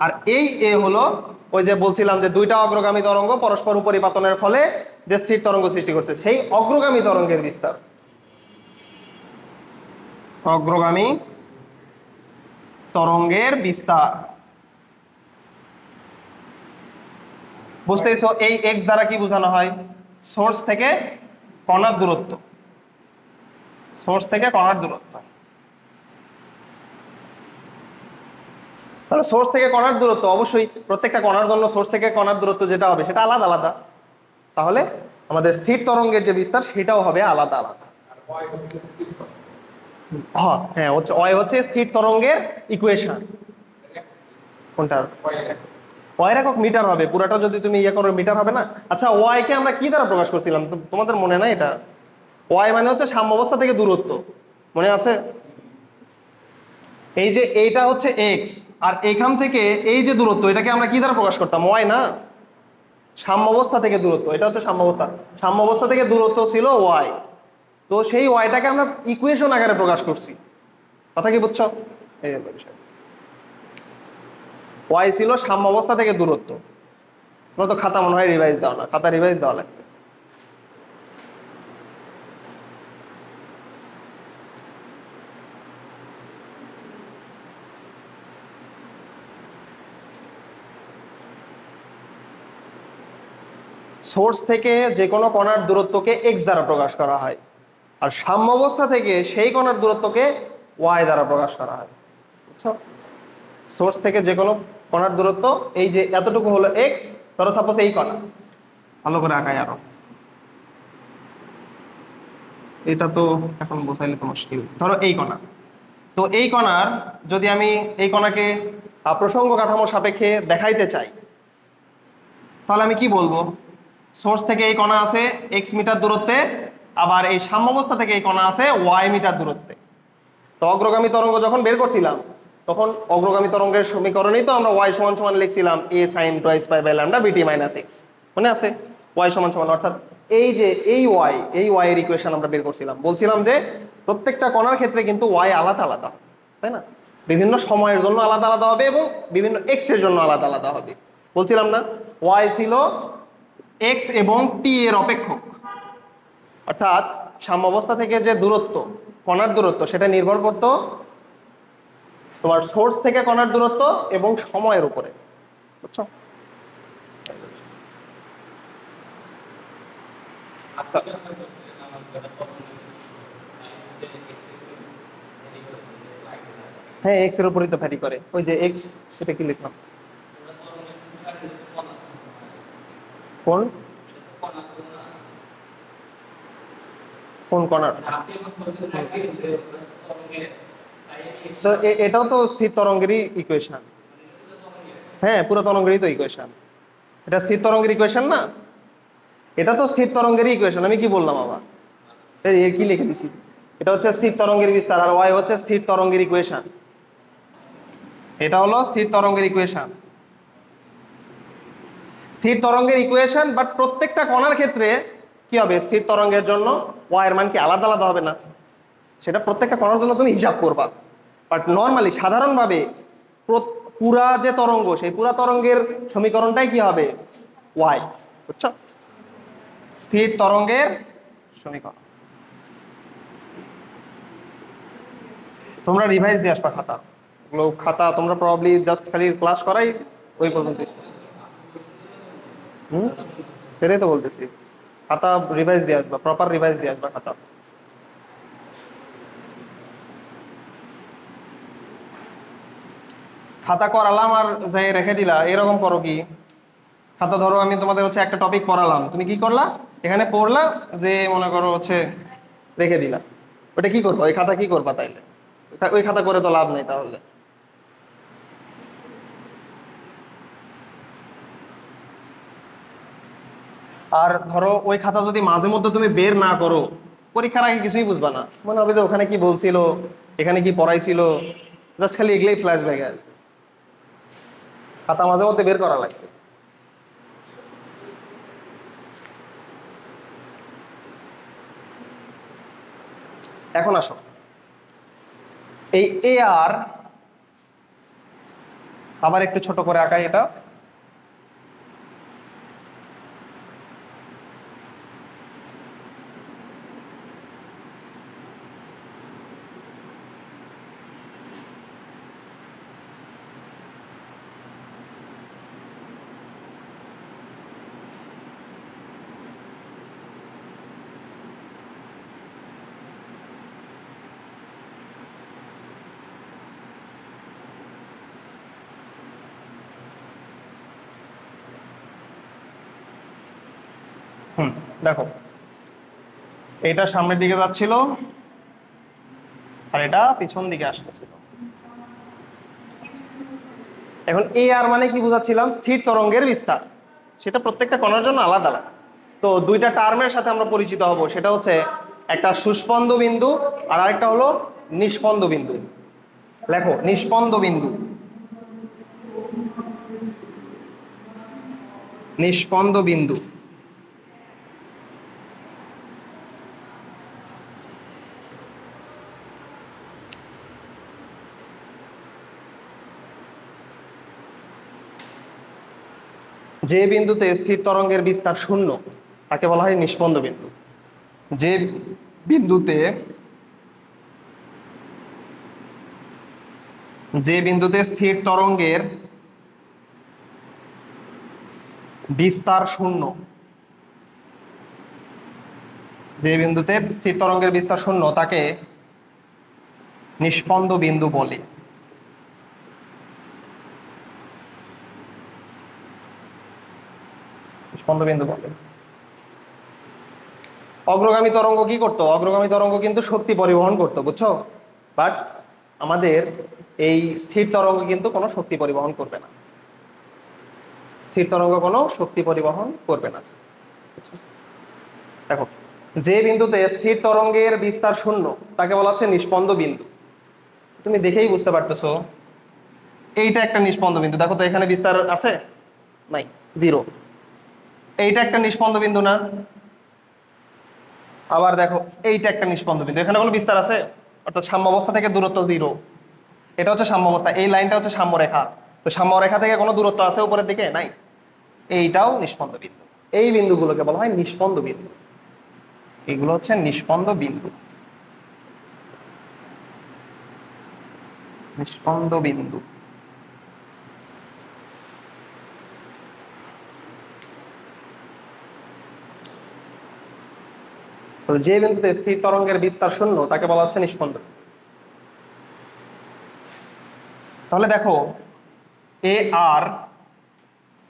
আর এই এ হলো ওই যে বলছিলাম যে দুইটা অগ্রগামী তরঙ্গ পরস্পর উপরিপাতনের ফলে যে স্থির তরঙ্গ সৃষ্টি করছে, সেই অগ্রগামী তরঙ্গের বিস্তার। অগ্রগামী তরঙ্গের বিস্তার। বুঝতেইছো? এই এক্স দ্বারা কি বোঝানো হয়? সোর্স থেকে কণার দূরত্ব। সোর্স থেকে কণার দূরত্ব। তাহলে সোর্স থেকে কণার দূরত্ব অবশ্যই প্রত্যেকটা কণার জন্য সোর্স থেকে কণার দূরত্ব যেটা হবে সেটা আলাদা আলাদা। তাহলে আমাদের স্থির তরঙ্গের যে বিস্তার সেটাও হবে আলাদা আলাদা। হ্যাঁ হচ্ছে ওয়াই হচ্ছে স্থির তরঙ্গের ইকুয়েশন। কোনটা? ওয়াই একক মিটার হবে, পুরাটা যদি তুমি ইয়ে করো মিটার হবে না। আচ্ছা, ওয়াই কে আমরা কি দ্বারা প্রকাশ করছিলাম তোমাদের মনে নাই? এটা ওয়াই মানে হচ্ছে সাম্যাবস্থা থেকে দূরত্ব, মনে আছে? এই যে এইটা হচ্ছে এক্স, আর এখান থেকে এই যে দূরত্ব এটাকে আমরা কি দ্বারা প্রকাশ করতাম? ওয়াই না? সাম্যাবস্থা থেকে দূরত্ব, এটা হচ্ছে সাম্যাবস্থা। সাম্যাবস্থা থেকে দূরত্ব ছিল ওয়াই, তো সেই ওয়াইটাকে আমরা ইকুয়েশন আকারে প্রকাশ করছি। কথা কি বুঝছো? এই বিষয় ওয়াই ছিল সাম্যাবস্থা থেকে দূরত্ব। তোমরা তো খাতা মনে হয় রিভাইজ দাও না, খাতা রিভাইজ দেওয়া লাগবে। সোর্স থেকে যে কোনো কণার দূরত্বকে এক্স দ্বারা প্রকাশ করা হয়, আর সাম্যাবস্থা থেকে সেই কণার দূরত্বকে ওয়াই দ্বারা প্রকাশ করা হয়। বুঝছো? সোর্স থেকে যে কোনো কণার দূরত্ব, এই যে এতটুকু হলো এক্স, ধরো সাপোজ এই কণা, ভালো করে আঁকাই আরো, এটা তো এখন বোঝাইলে তো মুশকিল। ধরো এই কণা, তো এই কণার যদি আমি এই কণাকে প্রসঙ্গ কাঠামো সাপেক্ষে দেখাইতে চাই, তাহলে আমি কি বলবো? সোর্স থেকে এই কণা আছে এক্স মিটার দূরত্বে, আবার এই সাম্যাবস্থা থেকে এই কণা আছে ওয়াই মিটার দূরত্বে। তো অগ্রগামী তরঙ্গ যখন বের করছিলাম তখন অগ্রগামী তরঙ্গের সমীকরণেই তো আমরা ওয়াই সমান সমান লিখছিলাম A sine twice pi by lambda VT minus X, মনে আছে? ওয়াই সমান সমান অর্থাৎ এই যে এই ওয়াই এর ইকুয়েশন আমরা বের করছিলাম, বলছিলাম যে প্রত্যেকটা কণার ক্ষেত্রে কিন্তু ওয়াই আলাদা আলাদা হবে, তাই না? বিভিন্ন সময়ের জন্য আলাদা আলাদা হবে এবং বিভিন্ন এক্স এর জন্য আলাদা আলাদা হবে। বলছিলাম না ওয়াই ছিল এক্স এবং টি এর অপেক্ষক, অর্থাৎ সাম্যাবস্থা থেকে যে দূরত্ব, কণার দূরত্ব, সেটা নির্ভর করতো তোমার সোর্স থেকে কণার দূরত্ব এবং সময়ের উপরে। বুঝছো? হ্যাঁ, এক্স এর উপরই তো ভ্যারি করে। ওই যে এক্স, সেটা কি লিখলাম? কোন কোন কণার? তো এটাও তো স্থির তরঙ্গেরই ইকুয়েশন। হ্যাঁ, পুরো তরঙ্গেরই তো ইকুয়েশন। এটা স্থির তরঙ্গের ইকুয়েশন না? এটা তো স্থির তরঙ্গেরই ইকুয়েশন। আমি কি বললাম আবার? এই কি লিখে দিছি? এটা হচ্ছে স্থির তরঙ্গের বিস্তার, আর ওয়াই হচ্ছে স্থির তরঙ্গের ইকুয়েশন। এটা হলো স্থির তরঙ্গের ইকুয়েশন। স্থির তরঙ্গের ইকুয়েশন, বাট প্রত্যেকটা কণার ক্ষেত্রে কি হবে? স্থির তরঙ্গের জন্য ওয়াই এর মান কি আলাদা আলাদা হবে না? সেটা প্রত্যেকটা কণার জন্য তুমি হিসাব করবা। বাট নর্মালি সাধারণভাবে পুরা যে তরঙ্গ, সেই পুরা তরঙ্গের সমীকরণটাই কি হবে? ওয়াই। বুঝছো? স্থির তরঙ্গের সমীকরণ। তোমরা রিভাইজ দিয়ে আসবা খাতা। ওগুলো খাতা তোমরা প্রবাবলি জাস্ট খালি ক্লাস করাই ওই পর্যন্ত। সেটাই তো বলতেছি, খাতা রিভাইজ দিয়ে আসবা, প্রপার রিভাইজ দিয়ে আসবা খাতা। খাতা করালাম আর যাই রেখে দিলা, এরকম করো কি? খাতা ধরো আমি তোমাদের হচ্ছে একটা টপিক পড়ালাম, তুমি কি করলা? এখানে পড়লা, যে মনে করো হচ্ছে রেখে দিলা, ওটা কি করবা? ওই খাতা কি করবা তাইলে? ওই খাতা করে তো লাভ নেই তাহলে। আর ধরো ওই খাতা যদি মাঝে মধ্যে তুমি বের না করো, পরীক্ষার আগে কিছুই বুঝবা না, মনে হবে যে ওখানে কি বলছিল, এখানে কি পড়াইছিল, জাস্ট খালি এগুলোই ফ্ল্যাশব্যাক আসবে। খাতা মাঝে মধ্যে বের করা লাগবে। এখন আসো, এই এ আর আবার একটু ছোট করে আঁকাই এটা। দেখো, এটা সামনের দিকে যাচ্ছিল আর এটা পিছন দিকে আসতেছিল। এখন এ আর মানে কি বুঝাচ্ছিলাম? স্থির তরঙ্গের বিস্তার। সেটা প্রত্যেকটা কণার জন্য আলাদা আলাদা। তো দুইটা টার্মের সাথে আমরা পরিচিত হব, সেটা হচ্ছে একটা সুস্পন্দ বিন্দু আর আরেকটা হলো নিষ্পন্দ বিন্দু। লেখো, নিষ্পন্দ বিন্দু। নিষ্পন্দ বিন্দু যে বিন্দুতে স্থির তরঙ্গের বিস্তার শূন্য তাকে বলা হয় নিষ্পন্দ বিন্দু। যে বিন্দুতে স্থির তরঙ্গের বিস্তার শূন্য, যে বিন্দুতে স্থির তরঙ্গের বিস্তার শূন্য তাকে নিষ্পন্দ বিন্দু বলে। নিষ্পন্দ বিন্দু বলে। অগ্রগামী তরঙ্গ কি করতো? অগ্রগামী তরঙ্গ কিন্তু শক্তি পরিবহন করতো, বুঝছো? বাট আমাদের এই স্থির তরঙ্গ কিন্তু কোনো শক্তি পরিবহন করবে না। স্থির তরঙ্গ কোনো শক্তি পরিবহন করবে না। দেখো, যে বিন্দুতে স্থির তরঙ্গের বিস্তার শূন্য তাকে বলা হচ্ছে নিষ্পন্দ বিন্দু। তুমি দেখেই বুঝতে পারতেছো এইটা একটা নিষ্পন্দ বিন্দু। দেখো তো এখানে বিস্তার আছে? নাই, জিরো। এইটা একটা নিষ্পন্দ বিন্দু না? আবার দেখো, এইটা একটা নিষ্পন্দ বিন্দু। এখানে কোনো বিস্তার আছে? অর্থাৎ সাম্যাবস্থা থেকে দূরত্ব জিরো। এটা হচ্ছে সাম্যাবস্থা, এই লাইনটা হচ্ছে সাম্যরেখা। তো সাম্যরেখা থেকে কোনো দূরত্ব আছে উপরের দিকে? নাই। এইটাও নিষ্পন্দ বিন্দু। এই বিন্দুগুলোকে বলা হয় নিষ্পন্দ বিন্দু। এগুলো হচ্ছে নিষ্পন্দ বিন্দু। নিষ্পন্দ বিন্দু। যে বিন্দুতে স্থির তরঙ্গের বিস্তার শূন্য তাকে বলা হচ্ছে নিষ্পন্দ। তাহলে দেখো, এ আর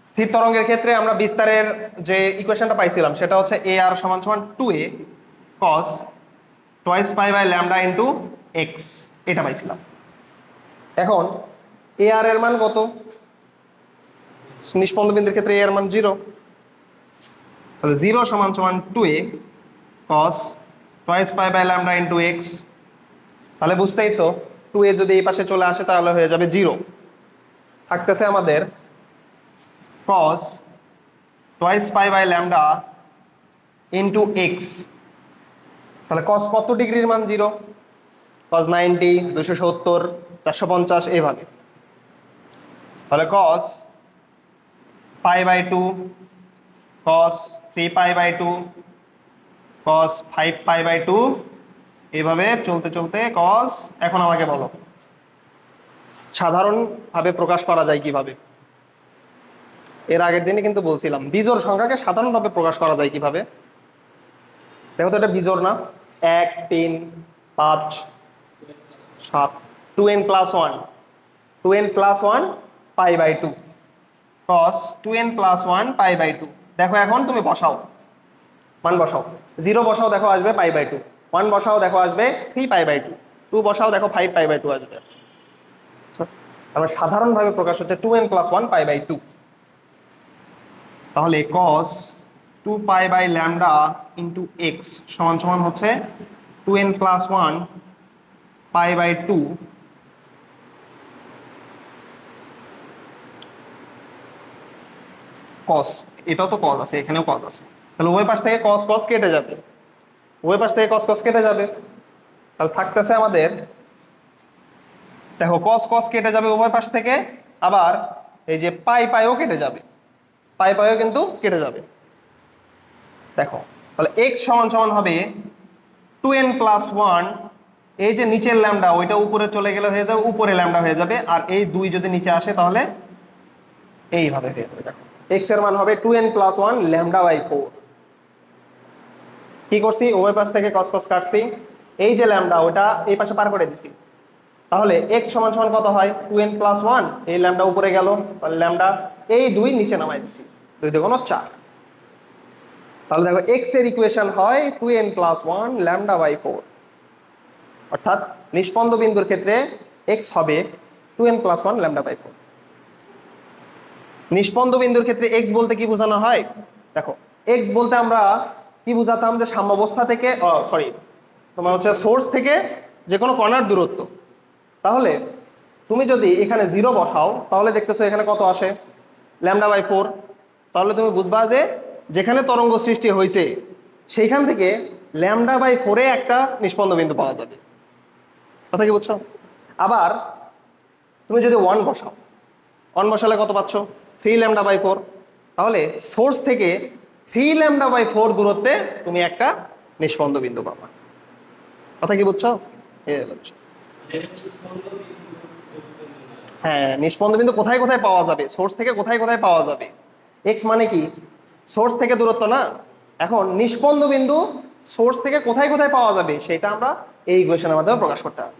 স্থির তরঙ্গের ক্ষেত্রে আমরা বিস্তারের যে ইকুয়েশনটা পাইছিলাম সেটা হচ্ছে এ আর সমান সমান 2a cos twice pi by lambda into x, এটা পাইছিলাম। এখন এ আর এর মান কত? নিষ্পন্দ বিন্দুর ক্ষেত্রে এ এর মান 0। তাহলে 0 সমান সমান 2a cos twice pi by lambda into x। তাহলে বুঝতেইছো 2a যদি এই পাশে চলে আসে তাহলে হয়ে যাবে 0। থাকতেছে আমাদের cos twice pi by lambda into x। তাহলে cos কত ডিগ্রির মান 0? cos 90, 270, 450 এইভাবে। তাহলে cos pi by 2, cos 3 pi by 2, cos 5 pi by 2, এইভাবে চলতে চলতে cos। এখন আমাকে বলো সাধারণভাবে প্রকাশ করা যায় কিভাবে? এর আগের দিনে কিন্তু বলছিলাম বিজোড় সংখ্যাকে সাধারণভাবে প্রকাশ করা যায় কিভাবে। দেখো তো, এটা বিজোড় না? 1, 3, 5, 7, 2n plus 1, 2n plus 1 pi by 2 cos 2n plus 1 pi by 2। দেখো এখন তুমি বসাও, মান বসাও। 0 বসাও, দেখো আসবে pi by 2। 1 বসাও, দেখো আসবে 3 pi by 2। 2 বসাও, দেখো 5 pi by 2 আসবে। আমরা সাধারণভাবে প্রকাশ হচ্ছে 2n plus 1 pi by 2। তাহলে cos 2π/λ ইন্টু এক্স সমান সমান হচ্ছে 2n+1 π/2 cos। এটাও তো cos আছে, এখানেও cos আছে, তাহলে উভয় পাশ থেকে cos cos কেটে যাবে, উভয় পাশ থেকে cos cos কেটে যাবে, তাহলে থাকতেছে আমাদের, দেখো cos cos কেটে যাবে উভয় পাশ থেকে, আবার এই যে পাই পাইও কেটে যাবে, পাই পাইও কিন্তু কেটে যাবে। দেখো তাহলে x সমান সমান হবে 2n+1, এই যে নিচের ল্যামডা ওইটা উপরে চলে গেলে হয়ে যাবে, উপরে ল্যামডা হয়ে যাবে, আর এই 2 যদি নিচে আসে তাহলে এইভাবে হয়ে যাবে। দেখো x এর মান হবে 2n+1 λ/4। কি করছি, উভয় পাশ থেকে cos cos কাটছি, এই যে ল্যামডা ওটা এই পাশে পার করে দিছি, তাহলে x সমান সমান কত হয় 2n+1, এই ল্যামডা উপরে গেল, তাহলে ল্যামডা এই 2 নিচে নামাই দিছি, 2 × 4। তাহলে দেখো x এর ইকুয়েশন হয় 2n+1 λ/4, অর্থাৎ নিষ্পন্দ বিন্দুর ক্ষেত্রে x হবে 2n+1 λ/4। নিষ্পন্দ বিন্দুর ক্ষেত্রে x বলতে কি বোঝানো হয়, দেখো x বলতে আমরা কি বুঝাতাম, যে সাম্যাবস্থা থেকে তোমার হচ্ছে সোর্স থেকে যে কোনো কণার দূরত্ব। তাহলে তুমি যদি এখানে 0 বসাও তাহলে দেখতেছো এখানে কত আসে λ/4, তাহলে তুমি বুঝবা যে যেখানে তরঙ্গ সৃষ্টি হয়েছে সেইখান থেকে λ/4 একটা নিষ্পন্দ বিন্দু পাওয়া যাবে। কথা কি বুঝছো? আবার তুমি যদি 1 বসাও, 1 বসালে কত পাচ্ছ 3 λ/4, তাহলে সোর্স থেকে 3 λ/4 দূরত্বে তুমি একটা নিষ্পন্দ বিন্দু পাবা। কথা কি বুঝছো? হ্যাঁ, নিষ্পন্দ বিন্দু কোথায় কোথায় পাওয়া যাবে, সোর্স থেকে কোথায় কোথায় পাওয়া যাবে। এক্স মানে কি সোর্স থেকে দূরত্ব না, এখন নিষ্পন্দ বিন্দু সোর্স থেকে কোথায় কোথায় পাওয়া যাবে সেটা আমরা এই ইকুয়েশনের মাধ্যমে প্রকাশ করতে হবে।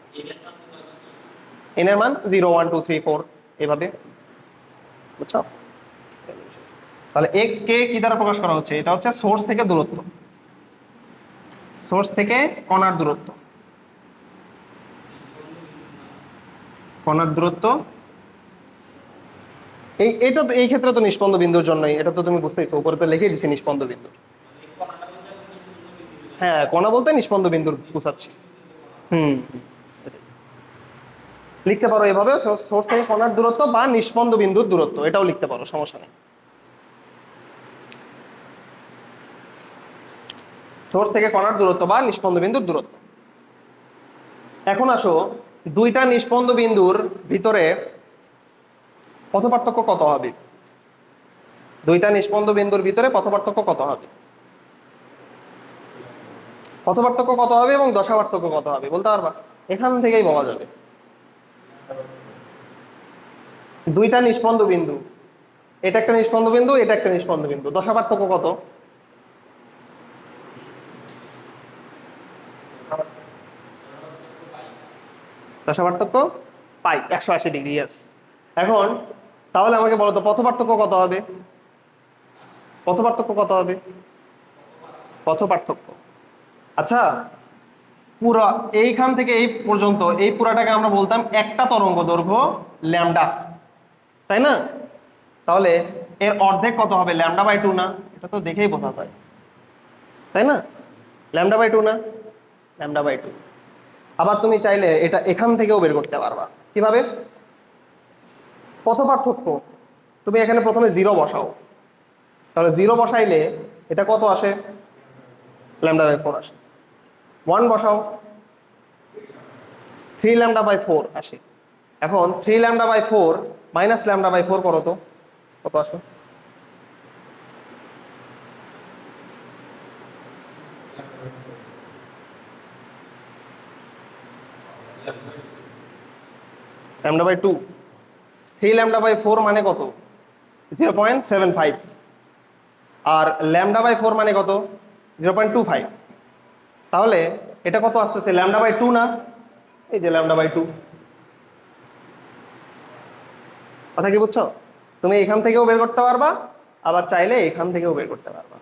এন এর মান 0 1 2 3 4 এভাবে, বুঝছো? তাহলে এক্স কে কি দ্বারা প্রকাশ করা হচ্ছে, এটা হচ্ছে সোর্স থেকে দূরত্ব, সোর্স থেকে কণার দূরত্ব, কণার দূরত্ব। এটা তো এই ক্ষেত্রে তো নিষ্পন্দ বিন্দুর জন্যই, এটা তো তুমি বুঝতেইছো, উপরে তো লিখে দিছি নিষ্পন্দ বিন্দু। হ্যাঁ, কণা বলতে নিষ্পন্দ বিন্দুর বুঝাচ্ছি। লিখতে পারো এভাবে, সোর্স থেকে কণার দূরত্ব বা নিষ্পন্দ বিন্দুর দূরত্ব, এটাও লিখতে পারো, সমস্যা নেই। সোর্স থেকে কণার দূরত্ব বা নিষ্পন্দ বিন্দুর দূরত্ব। এখন আসো দুইটা নিষ্পন্দ বিন্দুর ভিতরে পথ পার্থক্য কত হবে, দুইটা নিষ্পন্দ বিন্দুর ভিতরে পথ পার্থক্য কত হবে, পথ পার্থক্য কত হবে এবং দশা পার্থক্য কত হবে বলতে পারবা? এখান থেকেই বলা যাবে। দুইটা নিষ্পন্দ বিন্দু, এটা একটা নিষ্পন্দ বিন্দু, এটা একটা নিষ্পন্দ বিন্দু, দশা পার্থক্য কত? দশা পার্থক্য পাই 180 ডিগ্রি। ইয়েস। এখন তাহলে আমাকে বলো তো পথ পার্থক্য কত হবে, পথ পার্থক্য কত হবে, পথ পার্থক্য। আচ্ছা, পুরো এইখান থেকে এই পর্যন্ত এই পুরাটাকে আমরা বলতাম একটা তরঙ্গ দৈর্ঘ্য ল্যামডা, তাই না? তাহলে এর অর্ধেক কত হবে, λ/2 না? এটা তো দেখেই বোঝা যায়, তাই না? λ/2 না, λ/2। আবার তুমি চাইলে এটা এখান থেকেও বের করতে পারবা। কিভাবে? পথ পার্থক্য তুমি এখানে প্রথমে 0 বসাও, তাহলে 0 বসাইলে এটা কত আসে, λ/4 আসে। 1 বসাও, 3 λ/4 আসে। এখন 3 λ/4 মাইনাস λ/4 করো তো কত আসে, λ/2। 3 λ/4 মানে কত, 0.75, আর λ/4 মানে কত, 0.25। তাহলে এটা কত আসতেছে, λ/2 না? এই যে λ/2। কথা কি বুঝছো? তুমি এখান থেকেও বের করতে পারবা, আবার চাইলে এখান থেকেও বের করতে পারবা।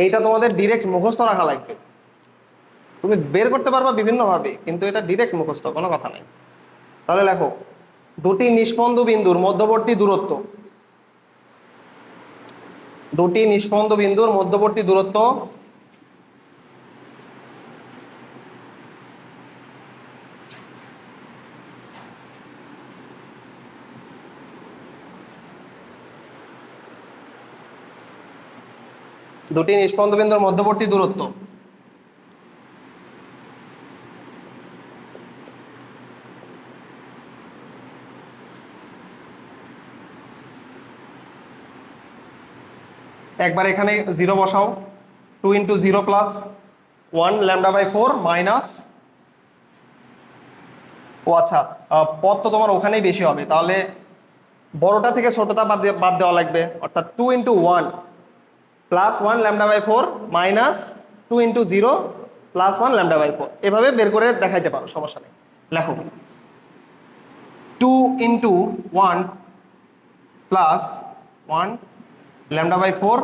এইটা তোমাদের ডিরেক্ট মুখস্থ রাখা লাগবে, তুমি বের করতে পারবা বিভিন্ন ভাবে, কিন্তু এটা ডিরেক্ট মুখস্থ, কোনো কথা নাই। তাহলে লেখো দুটি নিষ্পন্দ বিন্দুর মধ্যবর্তী দূরত্ব, দুটি নিষ্পন্দ বিন্দুর মধ্যবর্তী দূরত্ব দুটি নিষ্পন্দ বিন্দুর মধ্যবর্তী দূরত্ব একবার এখানে 0 বসাও, 2 × 0 প্লাস 1 λ/4 মাইনাস, ও আচ্ছা পদ তো তোমার ওখানেই বেশি হবে, তাহলে বড়টা থেকে ছোটটা বাদ দেওয়া লাগবে, অর্থাৎ 2 × 1 প্লাস 1 λ/4 মাইনাস 2 × 0 প্লাস 1 λ/4, এভাবে বের করে দেখাইতে পারো, সমস্যা নেই। লেখো 2 × 1 প্লাস 1 λ/4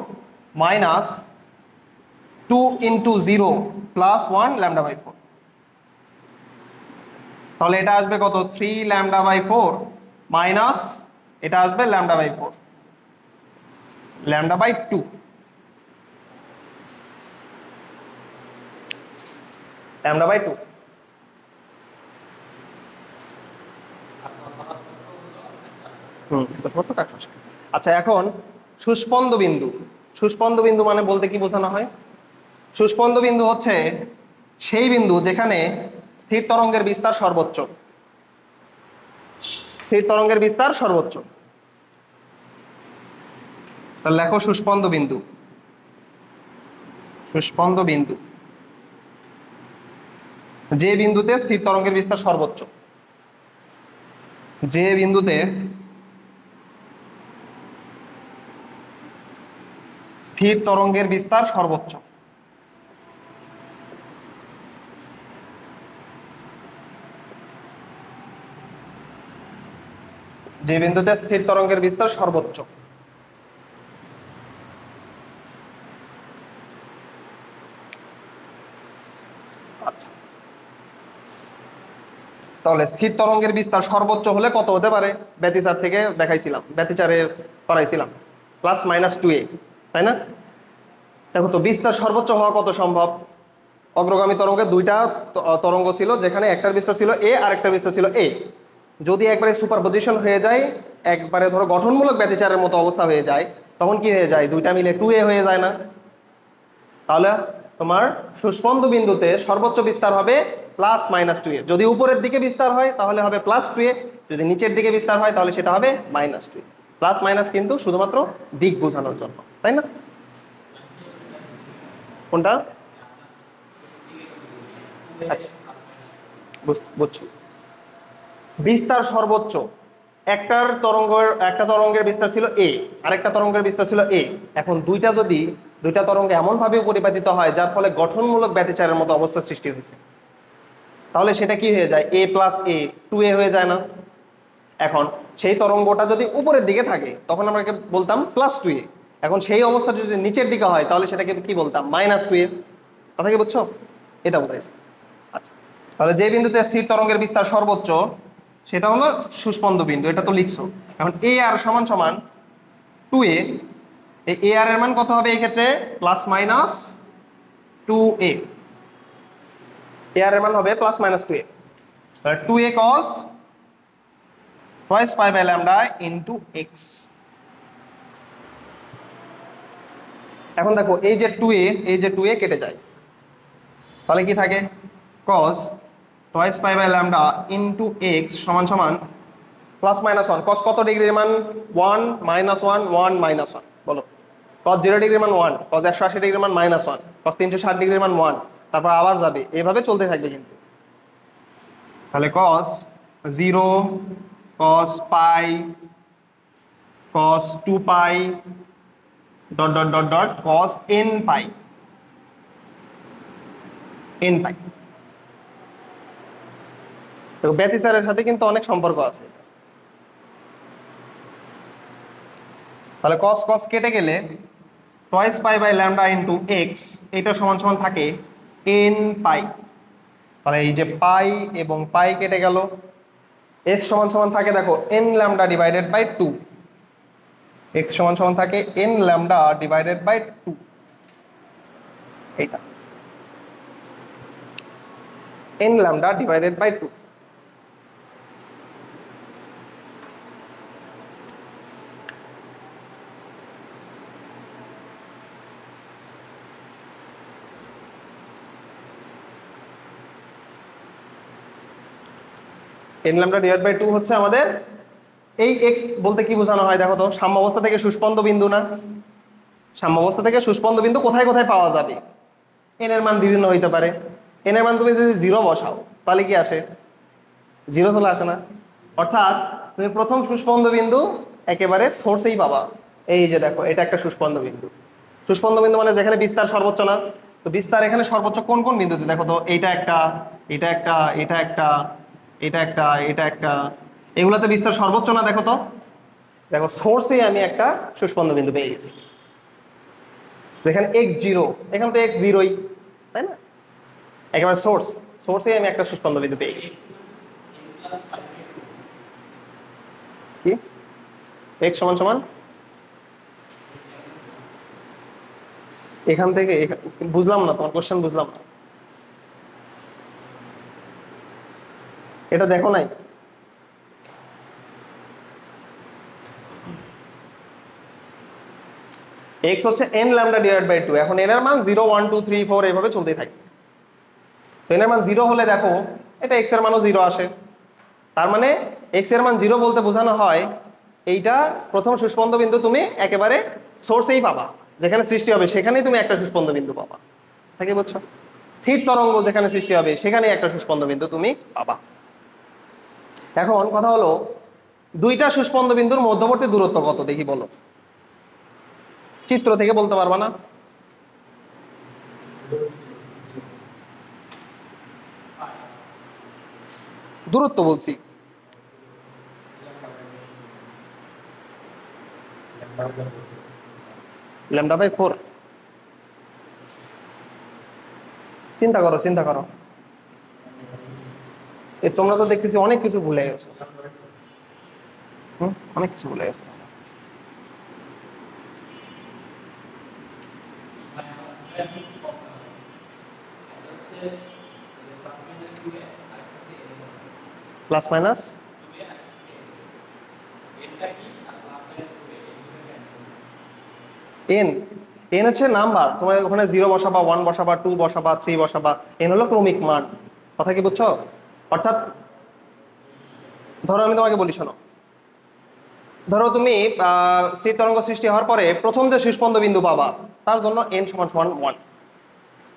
মাইনাস 2 × 0 প্লাস 1 λ/4, তাহলে এটা আসবে কত? 3 λ/4 মাইনাস এটা আসবে λ/4 λ/2 λ/2। আচ্ছা, এখন সুস্পন্দ বিন্দু। সুস্পন্দ বিন্দু মানে বলতে কি বোঝানো হয়? সুস্পন্দ বিন্দু হচ্ছে সেই বিন্দু যেখানে স্থির তরঙ্গের বিস্তার সর্বোচ্চ। স্থির তরঙ্গের বিস্তার সর্বোচ্চ। তাহলে লেখো সুস্পন্দ বিন্দু। সুস্পন্দ বিন্দু যে বিন্দুতে স্থির তরঙ্গের বিস্তার সর্বোচ্চ। যে বিন্দুতে স্থির তরঙ্গের বিস্তার সর্বোচ্চ। যে বিন্দুতে স্থির তরঙ্গের বিস্তার সর্বোচ্চ। আচ্ছা, তাহলে স্থির তরঙ্গের বিস্তার সর্বোচ্চ হলে কত হতে পারে? ব্যতিচার থেকে দেখাইছিলাম, ব্যতিচারে করাইছিলাম +-2a, তাই না? দেখো তো বিস্তার সর্বোচ্চ হওয়া কত সম্ভব? অগ্রগামী তরঙ্গে দুইটা তরঙ্গ ছিল, যেখানে একটার বিস্তার ছিল a আর একটার বিস্তার ছিল a। যদি একবারে সুপারপজিশন হয়ে যায়, একবারে ধরো গঠনমূলক ব্যতিচারের মতো অবস্থা হয়ে যায়, তখন কি হয়ে যায়? দুইটা মিলে 2a হয়ে যায় না? তাহলে তোমার সুস্পন্দ বিন্দুতে সর্বোচ্চ বিস্তার হবে +-2a। যদি উপরের দিকে বিস্তার হয় তাহলে হবে +2a, যদি নিচের দিকে বিস্তার হয় তাহলে সেটা হবে -2a। প্লাস মাইনাস কিন্তু শুধুমাত্র দিক বোঝানোর জন্য, তাই না? কোনটা? আচ্ছা, বুঝছো। বিস্তার সর্বোচ্চ, একটা তরঙ্গের বিস্তার ছিল a, আরেকটা তরঙ্গের বিস্তার ছিল a। এখন দুইটা তরঙ্গ এমনভাবে পরিপাতিত হয় যার ফলে গঠনমূলক ব্যতিচারের মতো অবস্থা সৃষ্টি হয়েছে, তাহলে সেটা কি হয়ে যায়? a + a 2a হয়ে যায় না? এখন সেই তরঙ্গটা যদি উপরের দিকে থাকে তখন আমরা বলতাম +2a। এখন সেই অবস্থা যদি নিচের দিকে হয় তাহলে সেটাকে কি বলতাম? -2a। কথা কি বুঝছো? এটা বোঝাইছে। আচ্ছা, তাহলে যে বিন্দুতে স্থির তরঙ্গের বিস্তার সর্বোচ্চ সেটা হলো সুস্পন্দ বিন্দু, এটা তো লিখছো। এখন ar = 2a, এই ar এর মান কত হবে এই ক্ষেত্রে? +-2a। ar এর মান হবে +-2a। তাহলে 2a cos twice pi by lambda into x। এখন দেখো এই যে 2a কেটে যায়, তাহলে কি থাকে? cos twice pi by lambda into x = +-1। cos কত ডিগ্রির মান? 1 -1 1 -1। বলো, cos 0 ডিগ্রির মান 1, cos 180 ডিগ্রির মান -1, cos 360 ডিগ্রির মান 1, তারপর আবার যাবে, এভাবে চলতে থাকবে কিন্তু। তাহলে cos 0, cos pi, cos 2pi, ... cos npi। তো ব্যতিচারের সাথে কিন্তু অনেক সম্পর্ক আছে। তাহলে cos cos কেটে গেলে twice pi by lambda into x, এটা সমান থাকে npi। তাহলে এই যে পাই এবং পাই কেটে গেল, x সমান থাকে দেখো n λ/2। এক্স সমান সমান থাকে এন ল্যামডা ডিভাইডেড বাই 2, এইটা n lambda divided by 2। N lambda divide by 2 হচ্ছে আমাদের এই এক্স বলতে কি বোঝানো হয় দেখো তো, সাম্যাবস্থা থেকে সুস্পন্দ বিন্দু না? সাম্যাবস্থা থেকে সুস্পন্দ বিন্দু কোথায় কোথায় পাওয়া যাবে? এন এর মান বিভিন্ন হইতে পারে। এন এর মান তুমি যদি 0 বসাও তাহলে কি আসে? 0 চলে আসে না? অর্থাৎ তুমি প্রথম সুস্পন্দ বিন্দু একেবারে সোর্সেই পাবা। এই যে দেখো, এটা একটা সুস্পন্দ বিন্দু। সুস্পন্দ বিন্দু মানে যেখানে বিস্তার সর্বোচ্চ না? তো বিস্তার এখানে সর্বোচ্চ কোন কোন বিন্দুতে দেখো তো, এইটা একটা, এটা একটা, এটা একটা, এটা একটা, এটা একটা, এগুলাতে বিস্তার সর্বোচ্চ না? দেখো তো, দেখো সোর্সেই আমি একটা সুস্পন্দ বিন্দু পেয়ে গেছি। যেখানে x0, এখানে তো x0ই, তাই না? একেবারে সোর্সেই আমি একটা সুস্পন্দ বিন্দু পেয়ে গেছি। কি x সমান সমান এখান থেকে বুঝলাম না, তোমার কোশ্চেন বুঝলাম না। এটা দেখো নাই? x হচ্ছে n ল্যামডা ডিভাইড বাই 2। এখন n এর মান 0 1 2 3 4 এইভাবে চলতেই থাকে। তো n এর মান 0 হলে দেখো এটা x এর মানও 0 আসে। তার মানে x এর মান 0 বলতে বোঝানো হয় এইটা প্রথম সুস্পন্দ বিন্দু তুমি একেবারে সোর্সেই পাবা, যেখানে সৃষ্টি হবে সেখানেই তুমি একটা সুস্পন্দ বিন্দু পাবা। তাকে বুঝছো? স্থির তরঙ্গ যেখানে সৃষ্টি হবে সেখানেই একটা সুস্পন্দ বিন্দু তুমি পাবা। এখন কথা হলো, দুইটা সুস্পন্দ বিন্দুর মধ্যবর্তী দূরত্ব কত দেখি বলো? চিত্র থেকে বলতে পারবা না? দূরত্ব বলছি। Lambda by 4। চিন্তা করো, চিন্তা করো। তোমরা তো দেখতেছি অনেক কিছু ভুলে গেছো। অনেক কিছু ভুলে গেছো। প্লাস মাইনাস এন, এন হচ্ছে নাম্বার। তোমার ওখানে 0 বসাবা, 1 বসাবা, 2 বসাবা, 3 বসাবা, এন হলো ক্রমিক মান। কথা কি বুঝছো? অর্থাৎ ধরো আমি তোমাকে বলি, শোনো, ধরো তুমি স্থির তরঙ্গ সৃষ্টি হওয়ার পরে প্রথম যে সুস্পন্দ বিন্দু পাবা তার জন্য n সমান সমান 1।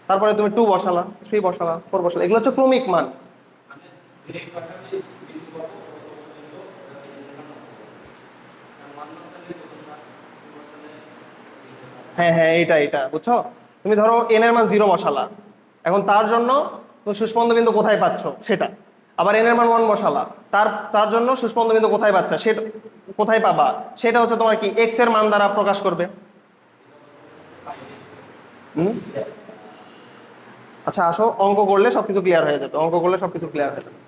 তারপরে তুমি 2 বসালা, 3 বসালা, 4 বসালা, এগুলো হচ্ছে ক্রমিক মান। হ্যাঁ হ্যাঁ, এইটা এটা বুঝছো? তুমি ধরো n এর মান 0 বসালা, এখন তার জন্য তুমি সুস্পন্দ বিন্দু কোথায় পাচ্ছ সেটা। আবার n এর মান 1 বসালা, তার তার জন্য সুস্পন্দ বিন্দু কোথায় পাচ্ছ সেটা, কোথায় পাবা সেটা হচ্ছে তোমার কি x এর মান দ্বারা প্রকাশ করবে। আচ্ছা আসো, অঙ্ক করলে সবকিছু ক্লিয়ার হয়ে যাবে, অঙ্ক করলে সবকিছু ক্লিয়ার হয়ে যাবে।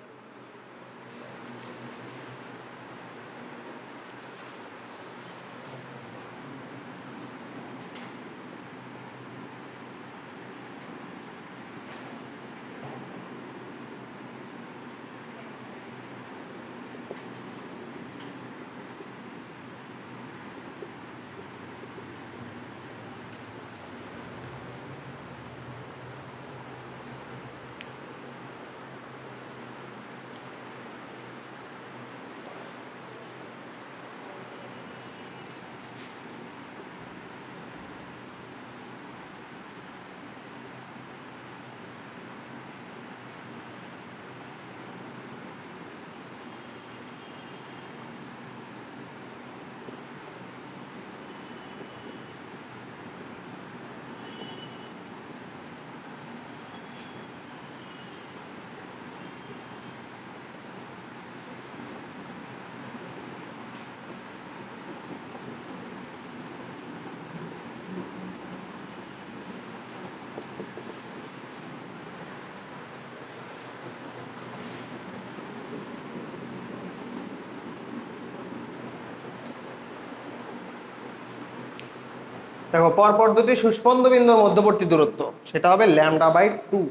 দেখো পরপর দুটি সুস্পন্দ বিন্দুর মধ্যবর্তী দূরত্ব সেটা হবে λ/2,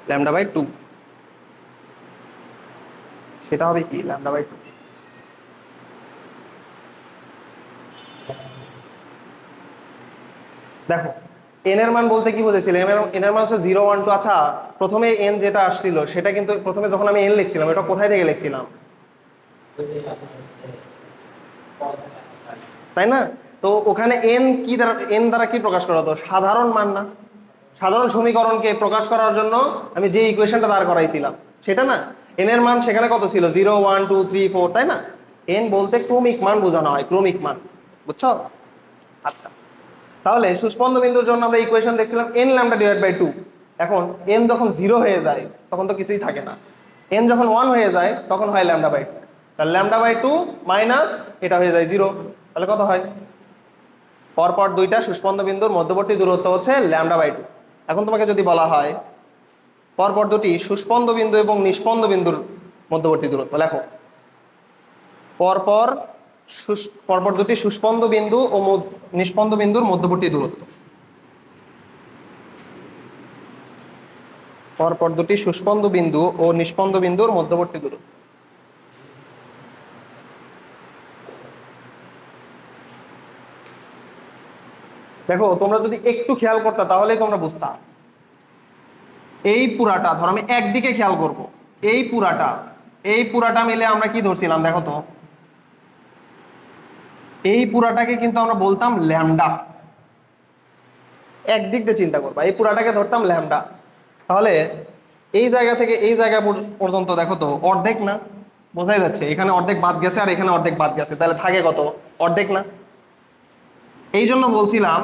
λ/2 সেটা হবে কি λ/2। দেখো এন এর মান বলতে কি বুঝেছিলাম, এন এর মান হচ্ছে 0 1 2। আচ্ছা প্রথমে এন যেটা আসছিল সেটা কিন্তু প্রথমে যখন আমি এন লিখছিলাম এটা কোথায় থেকে লিখছিলাম, তাই না? তো ওখানে এন কি দ্বারা, এন দ্বারা কি প্রকাশ করা হতো, সাধারণ মান না? সাধারণ সমীকরণকে প্রকাশ করার জন্য আমি যে ইকুয়েশনটা দাঁড় করাইছিলাম সেটা না, এন এর মান সেখানে কত ছিল 0 1 2 3 4, তাই না? এন বলতে ক্রমিক মান বোঝানো হয়, ক্রমিক মান, বুঝছো? আচ্ছা তাহলে সুস্পন্দ বিন্দুর জন্য আমরা ইকুয়েশন দেখছিলাম n λ/2। এখন n যখন 0 হয়ে যায় তখন তো কিছুই থাকে না, n যখন 1 হয়ে যায় তখন হয় λ/2। তাহলে λ/2 মাইনাস এটা হয়ে যায় 0, তাহলে কত হয়? পরপর দুইটা সুস্পন্দ বিন্দুর মধ্যবর্তী দূরত্ব হচ্ছে λ/2। এখন তোমাকে যদি বলা হয় পরপর দুটি সুস্পন্দ বিন্দু এবং নিস্পন্দ বিন্দুর মধ্যবর্তী দূরত্ব লেখো। পরপর পরপর দুটি সুস্পন্দ বিন্দু ও নিস্পন্দ বিন্দুর মধ্যবর্তী দূরত্ব, পরপর দুটি সুস্পন্দ বিন্দু ও নিস্পন্দ বিন্দুর মধ্যবর্তী দূরত্ব। দেখো তোমরা যদি একটু খেয়াল করতে তাহলেই তোমরা বুঝতা। এই পুরাটা ধরো আমি একদিকে খেয়াল করব, এই পুরাটা মিলে আমরা কি ধরছিলাম দেখো তো, এই পুরাটাকে কিন্তু আমরা বলতাম ল্যামডা। একদিক দিয়ে চিন্তা করবা, এই পুরাটাকে ধরতাম ল্যামডা। তাহলে এই জায়গা থেকে এই জায়গা পর্যন্ত দেখো তো অর্ধেক না, বোঝাই যাচ্ছে এখানে অর্ধেক বাদ গেছে আর এখানে অর্ধেক বাদ গেছে, তাহলে থাকে কত, অর্ধেক না? এই জন্য বলছিলাম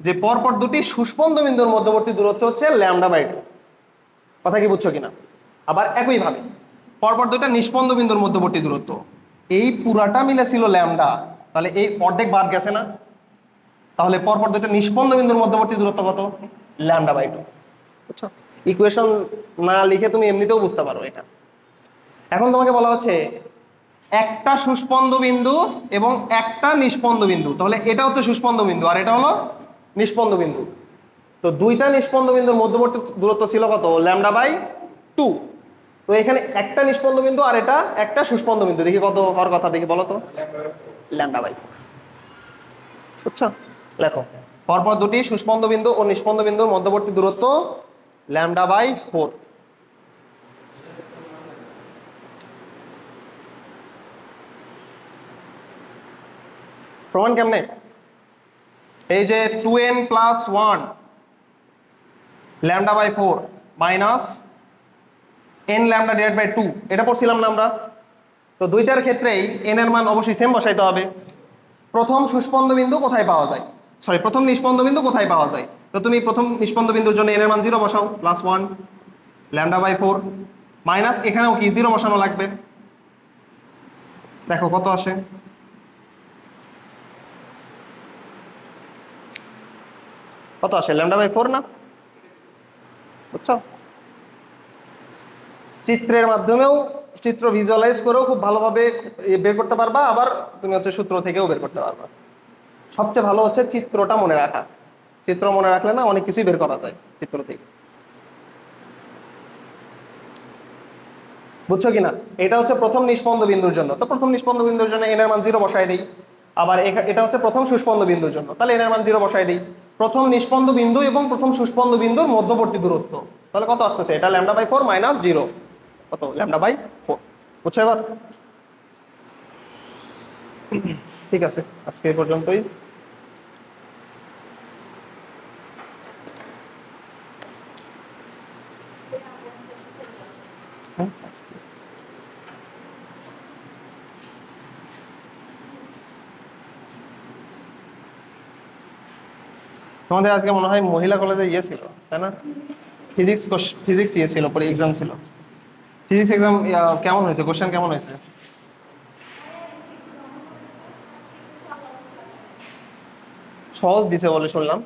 যে পরপর দুটি সুস্পন্দ বিন্দুর মধ্যবর্তী দূরত্ব হচ্ছে λ/2। কথা কি বুঝছো কিনা? আবার একইভাবে পরপর দুইটা নিস্পন্দ বিন্দুর মধ্যবর্তী দূরত্ব, এই পুরাটা মিলে ছিল ল্যামডা, তাহলে এই অর্ধেক বাদ গেছে না? তাহলে পরপর দুইটা নিস্পন্দ বিন্দুর মধ্যবর্তী দূরত্ব কত, λ/2। বুঝছো? ইকুয়েশন না লিখে তুমি এমনিতেও বুঝতে পারো এটা। এখন তোমাকে বলা হচ্ছে একটা সুস্পন্দ বিন্দু এবং একটা নিস্পন্দ বিন্দু, তাহলে এটা হচ্ছে সুস্পন্দ বিন্দু আর এটা হলো নিস্পন্দ বিন্দু। তো দুইটা নিস্পন্দ বিন্দুর মধ্যবর্তী দূরত্ব ছিল কত, λ/2। তো এখানে একটা নিস্পন্দ বিন্দু আর এটা একটা সুস্পন্দ বিন্দু, দেখি কত হওয়ার কথা, দেখি বলো তো, λ/4। বুঝছো? লেখো পরপর দুটি সুস্পন্দ বিন্দু ও নিস্পন্দ বিন্দুর মধ্যবর্তী দূরত্ব λ/4। প্রমাণ কেমনে? এই যে 2n + 1 λ/4 মাইনাস n λ/2 এটা পড়ছিলাম না আমরা? তো দুইটার ক্ষেত্রেই n এর মান অবশ্যই সেম বসাইতে হবে। প্রথম সুস্পন্দ বিন্দু কোথায় পাওয়া যায়, সরি প্রথম নিস্পন্দ বিন্দু কোথায় পাওয়া যায়? তো তুমি প্রথম নিস্পন্দ বিন্দুর জন্য n এর মান 0 বসাও, +1 λ/4 মাইনাস এখানেও কি 0 বসানো লাগবে। দেখো কত আসে, কত আসে, λ/4 না? বুঝছো? চিত্রের মাধ্যমেও, চিত্র ভিজুয়ালাইজ করেও খুব ভালোভাবে বের করতে পারবা, আবার তুমি হচ্ছে সূত্র থেকেও বের করতে পারবা। সবচেয়ে ভালো হচ্ছে চিত্রটা মনে রাখা, চিত্র মনে রাখলে না অনেক কিছুই বের করা যায় চিত্র থেকে। বুঝছো কিনা? এটা হচ্ছে প্রথম নিস্পন্দ বিন্দুর জন্য, তো প্রথম নিস্পন্দ বিন্দুর জন্য n এর মান 0 বসাই দেই। আবার এটা হচ্ছে প্রথম সুস্পন্দ বিন্দুর জন্য, তাহলে n এর মান 0 বসাই দেই। প্রথম নিস্পন্দ বিন্দু এবং প্রথম সুস্পন্দ বিন্দুর মধ্যবর্তী দূরত্ব, তাহলে কত আসতেছে, এটা λ/4 মাইনাস 0, কত, λ/4। বুঝছো এবার? ঠিক আছে, আজকে এই পর্যন্তই। তোমাদের আজকে মনে হয় মহিলা কলেজে ইয়ে ছিল, তাই না? ফিজিক্স ইয়ে ছিল, পরে এক্সাম ছিল। ফিজিক্স এক্সাম কেমন হয়েছে, কোশ্চেন কেমন হয়েছে? সহজ দিছে বলে শুনলাম।